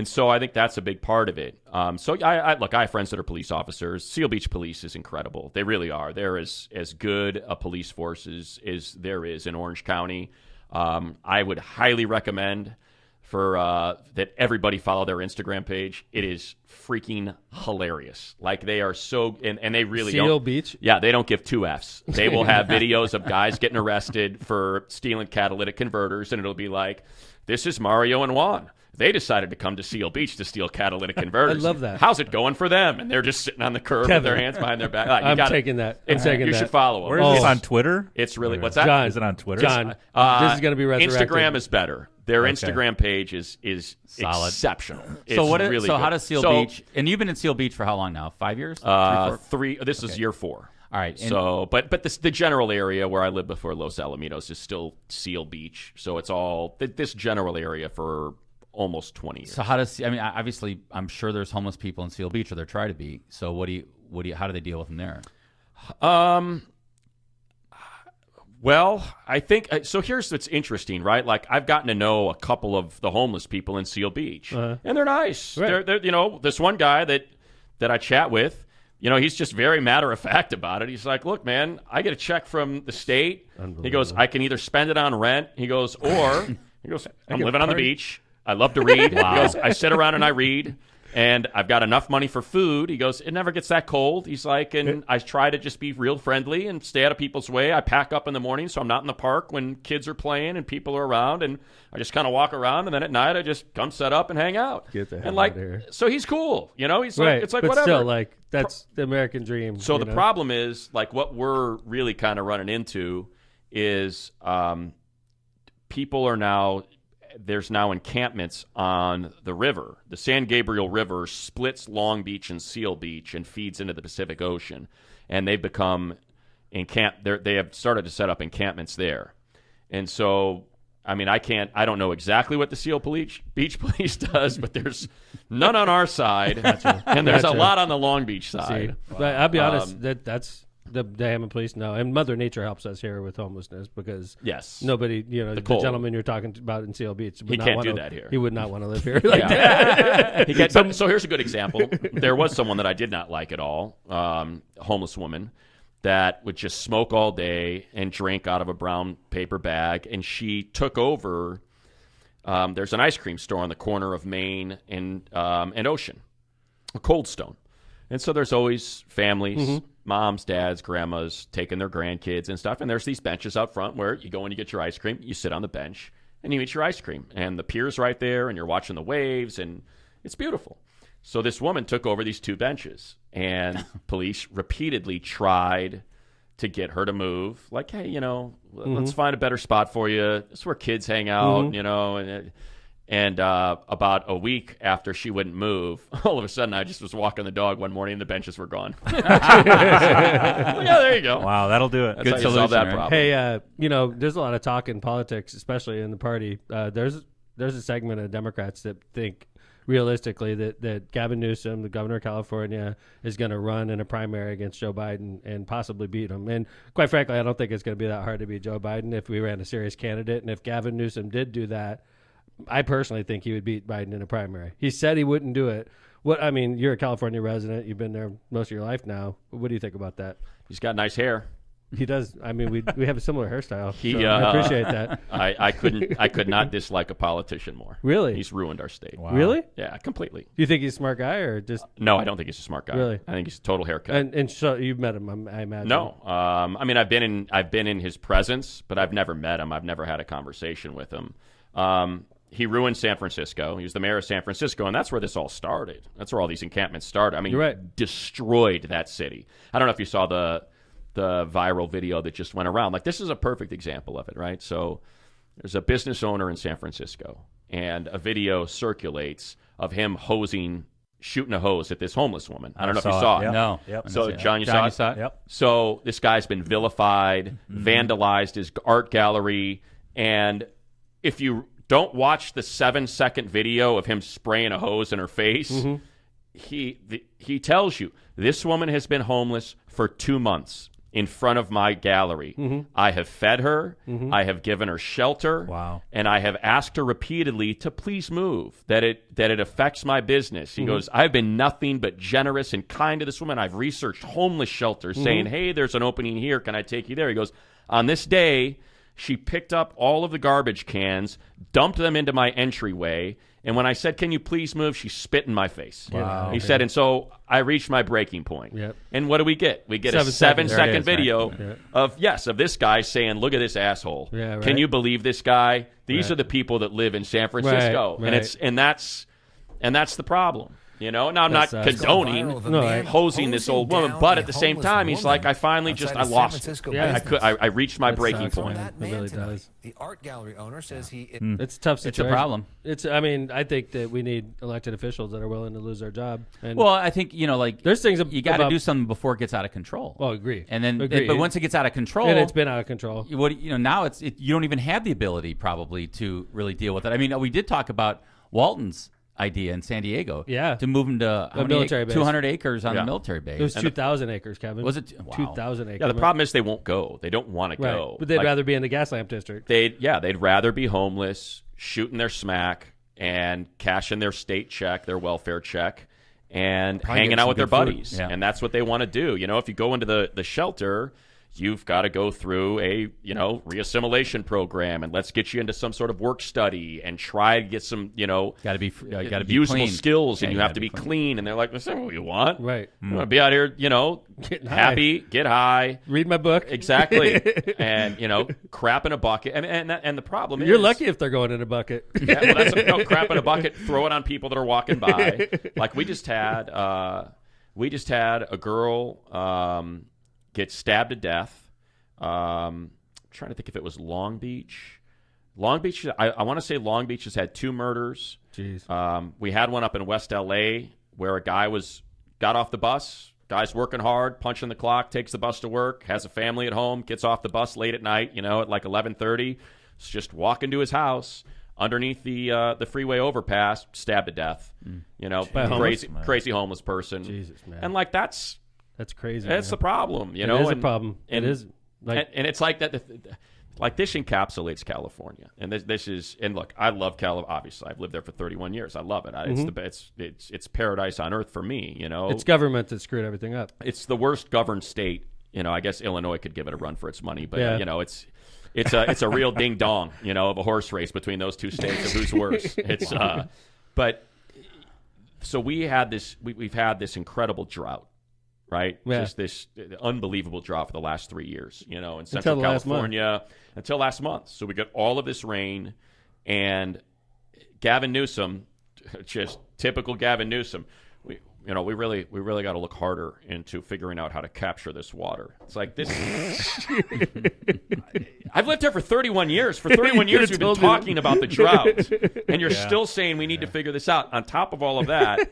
so I think that's a big part of it. So I have friends that are police officers. Seal Beach Police is incredible. They really are. They're as good a police force as there is in Orange County. I would highly recommend for that everybody follow their Instagram page. It is freaking hilarious. Like they are so, and they really
Seal
don't.
Beach?
Yeah, they don't give two Fs. They will have videos of guys getting arrested for stealing catalytic converters, and it'll be like, this is Mario and Juan. They decided to come to Seal Beach to steal catalytic converters.
I love that.
How's it going for them? And they're just sitting on the curb with their hands behind their back.
I'm taking that.
You should follow them.
Where is this on Twitter?
It's really, what's that?
John,
Is it on Twitter?
John, this is going to be resurrected.
Instagram is better. Their Instagram page is
solid,
exceptional.
So
it's really
so
good.
how does Seal Beach? And you've been in Seal Beach for how long now? 5 years?
Three. This is year 4.
All right.
So, but the general area where I lived before Los Alamitos is still Seal Beach. So it's all this general area for almost 20 years.
So how does, I mean, obviously, I'm sure there's homeless people in Seal Beach, or there try to be. So how do they deal with them there?
Well, I think so. Here's what's interesting, right? Like I've gotten to know a couple of the homeless people in Seal Beach, and they're nice.
Right.
They're this one guy that I chat with. He's just very matter of fact about it. He's like, look, man, I get a check from the state. He goes, I can either spend it on rent. He goes, or I'm living on the beach. I love to read.
Wow.
He goes, I sit around and I read, and I've got enough money for food. He goes, it never gets that cold. He's like, and I try to just be real friendly and stay out of people's way. I pack up in the morning, so I'm not in the park when kids are playing and people are around, and I just kind of walk around, and then at night I just come set up and hang out.
Get the hell
and like,
out of here.
so he's cool. He's
Right.
like, it's like
but
whatever.
Still, like that's the American dream.
So the problem is, like, what we're really kind of running into is people are now. There's now encampments on the river. The San Gabriel River splits Long Beach and Seal Beach and feeds into the Pacific Ocean, and they've become they have started to set up encampments there. And so, I mean, I don't know exactly what the Seal Beach Police does, but there's none on our side, and there's a lot on the Long Beach side.
See, but I'll be honest, that's the Hammond Police know, and Mother Nature helps us here with homelessness because nobody, the gentleman you're talking about in Seal Beach,
he can't do that here.
He would not want to live here like that.
So here's a good example. There was someone that I did not like at all, a homeless woman that would just smoke all day and drink out of a brown paper bag, and she took over. There's an ice cream store on the corner of Main and Ocean, a Cold Stone. And so there's always families, moms, dads, grandmas taking their grandkids and stuff. And there's these benches out front where you go and you get your ice cream. You sit on the bench and you eat your ice cream. And the pier's right there and you're watching the waves and it's beautiful. So this woman took over these 2 benches and police repeatedly tried to get her to move. Like, hey, let's find a better spot for you. This is where kids hang out, And about a week after she wouldn't move, all of a sudden I just was walking the dog one morning and the benches were gone. Yeah, there you go.
Wow, that'll do it.
That's
Good
how you
solution,
solve that
right?
problem.
Hey, there's a lot of talk in politics, especially in the party. There's a segment of Democrats that think realistically that Gavin Newsom, the governor of California, is going to run in a primary against Joe Biden and possibly beat him. And quite frankly, I don't think it's going to be that hard to beat Joe Biden if we ran a serious candidate. And if Gavin Newsom did do that, I personally think he would beat Biden in a primary. He said he wouldn't do it. You're a California resident. You've been there most of your life now. What do you think about that?
He's got nice hair.
He does. I mean, we have a similar hairstyle.
I
appreciate that.
I could not dislike a politician more.
Really?
He's ruined our state.
Wow. Really?
Yeah, completely.
Do you think he's a smart guy or just?
No, I don't think he's a smart guy.
Really?
I think he's a total haircut.
And so you've met him, I imagine.
No. I've been in his presence, but I've never met him. I've never had a conversation with him. He ruined San Francisco. He was the mayor of San Francisco, and that's where this all started. That's where all these encampments started. I mean,
you're right.
Destroyed that city. I don't know if you saw the viral video that just went around. Like, this is a perfect example of it, right? So there's a business owner in San Francisco, and a video circulates of him shooting a hose at this homeless woman. I don't know if you saw it.
Yep. No.
Yep.
So, John, you saw it?
Yep.
So this guy's been vilified, vandalized his art gallery, and if you don't watch the 7-second video of him spraying a hose in her face, he tells you this woman has been homeless for 2 months in front of my gallery. I have fed her. I have given her shelter.
Wow.
And I have asked her repeatedly to please move, that it affects my business. He goes, I've been nothing but generous and kind to this woman. I've researched homeless shelters saying, hey, there's an opening here. Can I take you there? He goes, on this day, she picked up all of the garbage cans, dumped them into my entryway, and when I said, can you please move, she spit in my face.
Wow.
He said, and so I reached my breaking point.
Yep.
And what do we get? We get a 7-second video of this guy saying, look at this asshole.
Yeah, right.
Can you believe this guy? These are the people that live in San Francisco.
Right.
And that's the problem. You know, now I'm not condoning hosing this old woman, but at the same time, he's like, I finally I lost it. I reached my breaking point.
It really does.
The art gallery owner says
it's a tough situation.
It's a problem.
I mean, I think that we need elected officials that are willing to lose their job. And
well, I think,
there's things
you got to do something before it gets out of control.
Well, agree.
And then, but once it gets out of control,
and it's been out of control.
Now you don't even have the ability probably to really deal with it. I mean, we did talk about Walton's idea in San Diego,
to
move them to
a military base.
200 acres on the military base.
It was 2,000 acres, Kevin.
Was it
2,000 acres?
Yeah, the problem is they won't go. They don't want to go.
But they'd rather be in the gas lamp district.
They'd rather be homeless, shooting their smack, and cashing their state check, their welfare check, and
probably
hanging out with their buddies.
Yeah.
And that's what they want to do. If you go into the shelter, you've got to go through a reassimilation program, and let's get you into some sort of work study and try to get some
got to be
usable
clean.
skills, and you have to be clean. And they're like, that's not what you want,
right?
You want to be out here, happy, get high,
read my book,
exactly, and crap in a bucket. And the problem is
you're lucky if they're going in a bucket.
Yeah, well, that's crap in a bucket. Throw it on people that are walking by. Like we just had a girl. Get stabbed to death. Trying to think if it was Long Beach. Long Beach, I want to say Long Beach has had 2 murders.
Jeez.
We had one up in West L.A. where a guy got off the bus. Guy's working hard, punching the clock, takes the bus to work, has a family at home, gets off the bus late at night, at like 11:30. It's just walking to his house underneath the freeway overpass, stabbed to death. Crazy homeless person.
Jesus, man.
And like that's
crazy.
That's the problem,
It is a problem.
And
it is.
And it's like that. Like this encapsulates California, and this is. And look, I love California. Obviously, I've lived there for 31 years. I love it. It's paradise on earth for me.
It's government that screwed everything up.
It's the worst governed state. I guess Illinois could give it a run for its money, but it's a real ding dong. Of a horse race between those two states of who's worse. It's but so we've had this incredible drought. Right?
Yeah.
Just this unbelievable drought for the last 3 years, in Central California until last month. So we got all of this rain, and Gavin Newsom, just typical Gavin Newsom, we really got to look harder into figuring out how to capture this water. It's like this. I've lived here for 31 years. For 31 years, we've been talking about the drought, and you're still saying we need to figure this out. On top of all of that,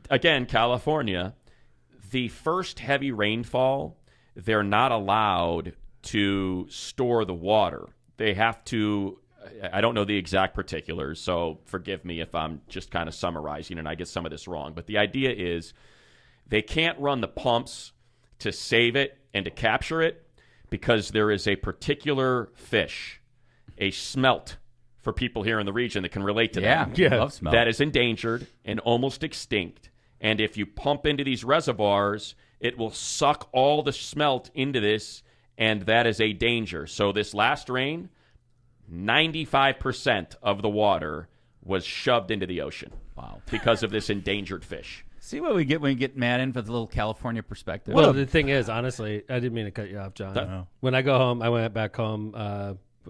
again, California. The first heavy rainfall, they're not allowed to store the water. They have to, I don't know the exact particulars, so forgive me if I'm just kind of summarizing and I get some of this wrong. But the idea is they can't run the pumps to save it and to capture it because there is a particular fish, a smelt, for people here in the region that can relate to that.
Yeah, love smelt.
That is endangered and almost extinct. And if you pump into these reservoirs, it will suck all the smelt into this, and that is a danger. So this last rain, 95% of the water was shoved into the ocean.
Wow.
Because of this endangered fish.
See what we get when we get mad in for the little California perspective?
Well, the thing is, honestly, I didn't mean to cut you off, John. When I go home, I went back home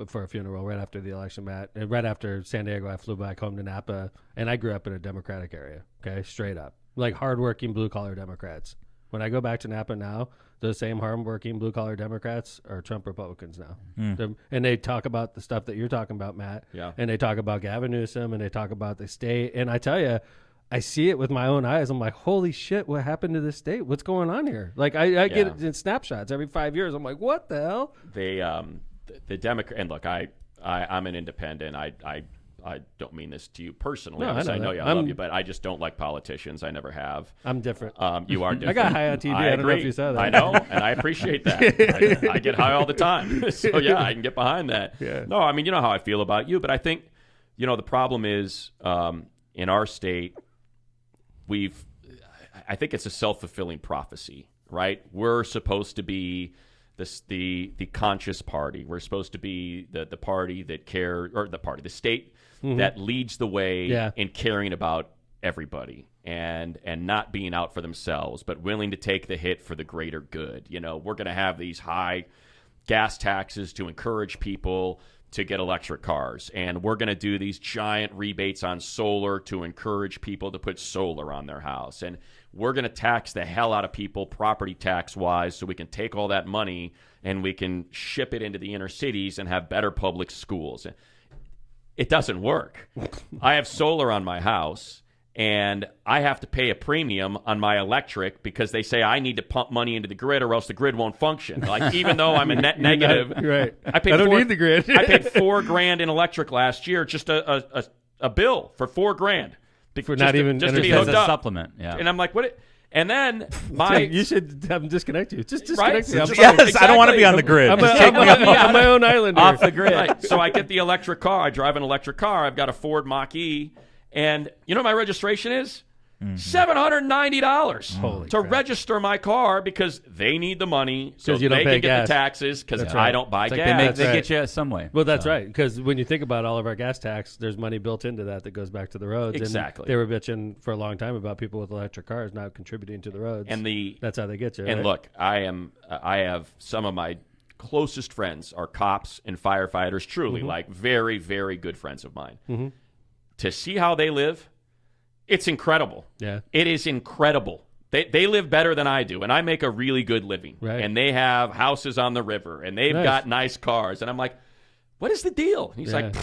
for a funeral right after the election, Matt. And right after San Diego, I flew back home to Napa, and I grew up in a Democratic area, okay, straight up. Like hardworking blue-collar Democrats. When I go back to Napa now, those same hardworking blue-collar Democrats are Trump Republicans now. And they talk about the stuff that you're talking about, Matt.
Yeah.
And they talk about Gavin Newsom, and they talk about the state. And I tell you, I see it with my own eyes. I'm like, holy shit, what happened to this state? What's going on here? Like, I get it in snapshots every 5 years. I'm like, what the hell?
They, the Democrat, and look, I'm an independent. I don't mean this to you personally.
No,
I know
that.
you. I love you, but I just don't like politicians. I never have.
I'm different.
You are different.
I got high on TV. I don't know if you saw that.
I know, and I appreciate that. I get high all the time. So, yeah, I can get behind that.
Yeah.
No, I mean, you know how I feel about you, but I think, the problem is in our state, I think it's a self-fulfilling prophecy, right? We're supposed to be the conscious party. We're supposed to be the party that the state that leads the way in caring about everybody and not being out for themselves, but willing to take the hit for the greater good. We're going to have these high gas taxes to encourage people to get electric cars, and we're going to do these giant rebates on solar to encourage people to put solar on their house, and we're going to tax the hell out of people property tax wise so we can take all that money and we can ship it into the inner cities and have better public schools. It doesn't work. I have solar on my house, and I have to pay a premium on my electric because they say I need to pump money into the grid or else the grid won't function. Like, even though I'm a net negative,
right?
I
don't need the grid.
I paid $4,000 in electric last year, just a bill for $4,000
for not even
just to be hooked
as a
up.
supplement. Yeah,
and I'm like, what? And then
you should have them disconnect you. Just disconnect me.
Yes, I don't want to be on the grid.
I'm on my own island
off the grid.
Right. So I get the electric car. I drive an electric car. I've got a Ford Mach-E. And you know what my registration is? $790 to register my car because they need the money so
you don't
they
pay
can get
gas.
the taxes because I don't buy gas.
They get you some way.
Well, that's right. Because when you think about all of our gas tax, there's money built into that goes back to the roads.
Exactly.
And they were bitching for a long time about people with electric cars not contributing to the roads.
And
that's how they get you.
And
right?
look, I have some of my closest friends are cops and firefighters, truly, like very, very good friends of mine. To see how they live, it's incredible.
Yeah.
It is incredible. They live better than I do, and I make a really good living.
Right.
And they have houses on the river, and they've got nice cars. And I'm like, what is the deal? And he's like,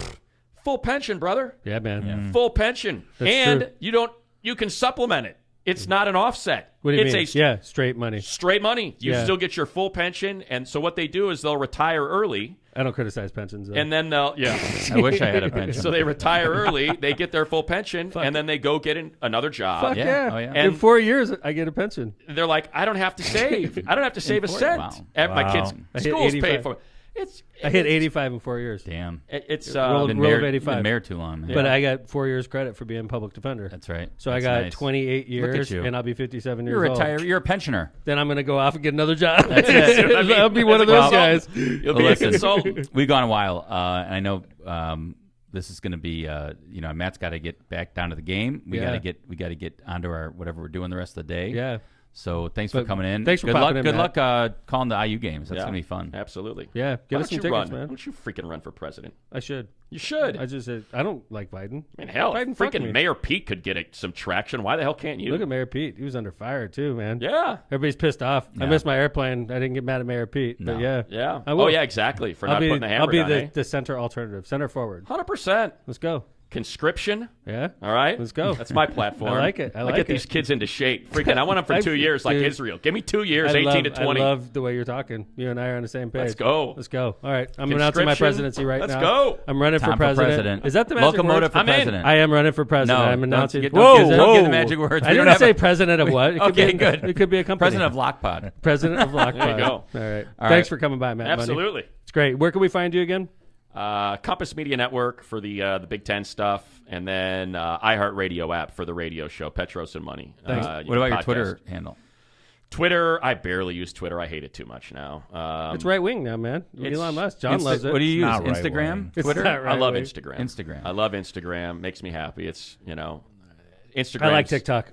full pension, brother.
Yeah, man.
Yeah. Full pension.
That's
and
true.
You can supplement it. It's not an offset.
What do you
it's
mean? Straight money.
Straight money. You still get your full pension. And so what they do is they'll retire early.
I don't criticize pensions, though.
And then they'll,
I wish I had a pension.
So they retire early, they get their full pension, and then they go get another job.
Fuck yeah.
Oh, yeah.
And
in 4 years, I get a pension.
they're like, I don't have to save. I don't have to save a cent.
Wow.
My kids'
I hit
school's
85.
paid for.
I hit 85 in 4 years.
Damn.
It's
Roll
been
of
married
85.
Been married too long, man.
But I got 4 years credit for being public defender.
That's right.
So
That's
I got
nice.
28 years,
you.
and I'll be 57
You're
years old.
You're a pensioner.
Then I'm going to go off and get another job.
That's it.
I'll be one of those guys.
You'll be a consultant.
We've gone a while, and I know this is going to be, Matt's got to get back down to the game. We got to get onto our whatever we're doing the rest of the day.
Yeah.
So thanks for coming in.
Thanks for
good
popping
luck.
in,
Good
Matt.
luck calling the IU games. That's gonna be fun.
Absolutely.
Yeah. Give us some tickets,
run?
man.
Why don't you freaking run for president?
I should.
You should.
I don't like Biden.
I mean, hell,
Biden fucked me.
freaking Mayor Pete could get some traction. Why the hell can't you?
Look at Mayor Pete. He was under fire too, man.
Yeah.
Everybody's pissed off.
Yeah.
I missed my airplane. I didn't get mad at Mayor Pete.
No.
But yeah.
Yeah.
I will.
Oh, yeah, exactly. For not putting the hammer
I'll be
down,
the center alternative. Center forward.
100%.
Let's go.
Conscription.
Yeah.
All right.
Let's go.
That's my platform.
I like it. I like
get
it.
these kids into shape. Freaking, I want them for 2 years like
Dude.
Israel. Give me 2 years, 18 to 20.
I love the way you're talking. You and I are on the same page.
Let's go.
Let's go. All right. I'm announcing my presidency right
Let's
now.
go.
I'm running
Time
for president. Is that the magic
locomotive
word?
for president?
I am running for president.
No,
I'm announcing.
don't get the magic words.
I didn't say president of what. It could
Okay,
be,
good.
It could be a company.
President of LOCPod.
President of LOCPod.
There you go.
All right.
All
Thanks
right.
for coming by, Matt. Money.
Absolutely.
It's great. Where can we find you again?
Compass Media Network for the Big Ten stuff, and then iHeartRadio app for the radio show, Petros and Money.
Thanks.
What about your Twitter handle?
Twitter, I barely use Twitter. I hate it too much now.
It's right wing now, man. Elon Musk. John loves it.
What do you use?
Not right
Instagram?
It's
Twitter?
not right
I love
wing.
Instagram.
Instagram.
I love Instagram. Makes me happy. It's, Instagram.
I like TikTok.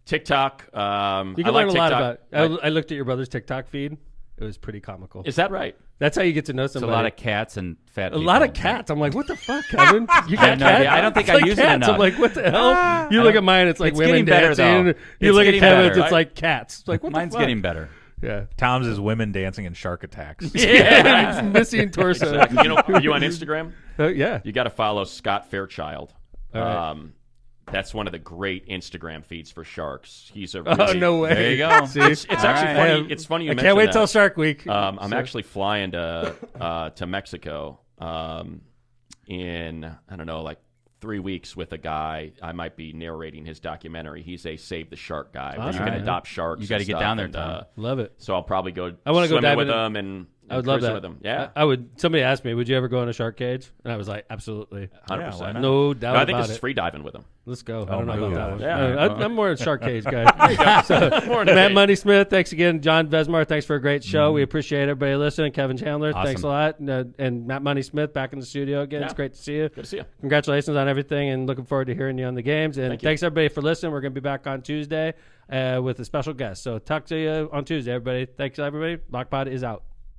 TikTok.
You
I
can
like
learn a lot
TikTok.
about it. I looked at your brother's TikTok feed. It was pretty comical.
Is that right?
That's how you get to know
It's a
somebody.
lot of cats and fat people.
A lot of cats. I'm like, what the fuck, Kevin? You got
no
cats?
idea. I don't think
It's
I
like
use it
cats.
enough.
I'm like, what the hell? You look at mine, it's like
It's
women
getting better,
dancing.
though.
You
It's
look at
getting
Kevin's,
better.
it's like cats. It's like, what
Mine's
the fuck?
getting better.
Yeah.
Tom's is women dancing in shark attacks.
Yeah. It's missing torso.
Exactly. Are you on Instagram?
Yeah.
You got to follow Scott Fairchild.
All right.
That's one of the great Instagram feeds for sharks. He's a really,
Oh, no way.
There you go.
See?
It's actually
right.
funny. It's funny you
I
mentioned
can't wait
that.
till Shark Week.
I'm actually flying to Mexico in, I don't know, like 3 weeks with a guy. I might be narrating his documentary. He's a Save the Shark guy. Where you can adopt sharks.
You got to get down there, Tom.
Love it.
So I'll probably go.
I want to go dive
with them and.
I would love that.
With them. Yeah,
I would. Somebody asked me, "Would you ever go in a shark cage?" And I was like, "Absolutely,
100%.
No doubt."
I think this is free diving with them.
Let's go. I don't know about that one.
Yeah.
I'm more a shark cage guy. So, Matt Money Smith, thanks again. John Vesmar, thanks for a great show. We appreciate everybody listening. Kevin Chandler, thanks a lot. And Matt Money Smith back in the studio again. It's great to see you.
Good to see you.
Congratulations on everything, and looking forward to hearing you on the games. And thanks everybody for listening. We're going to be back on Tuesday with a special guest. So talk to you on Tuesday, everybody. Thanks, everybody. LOCPod is out.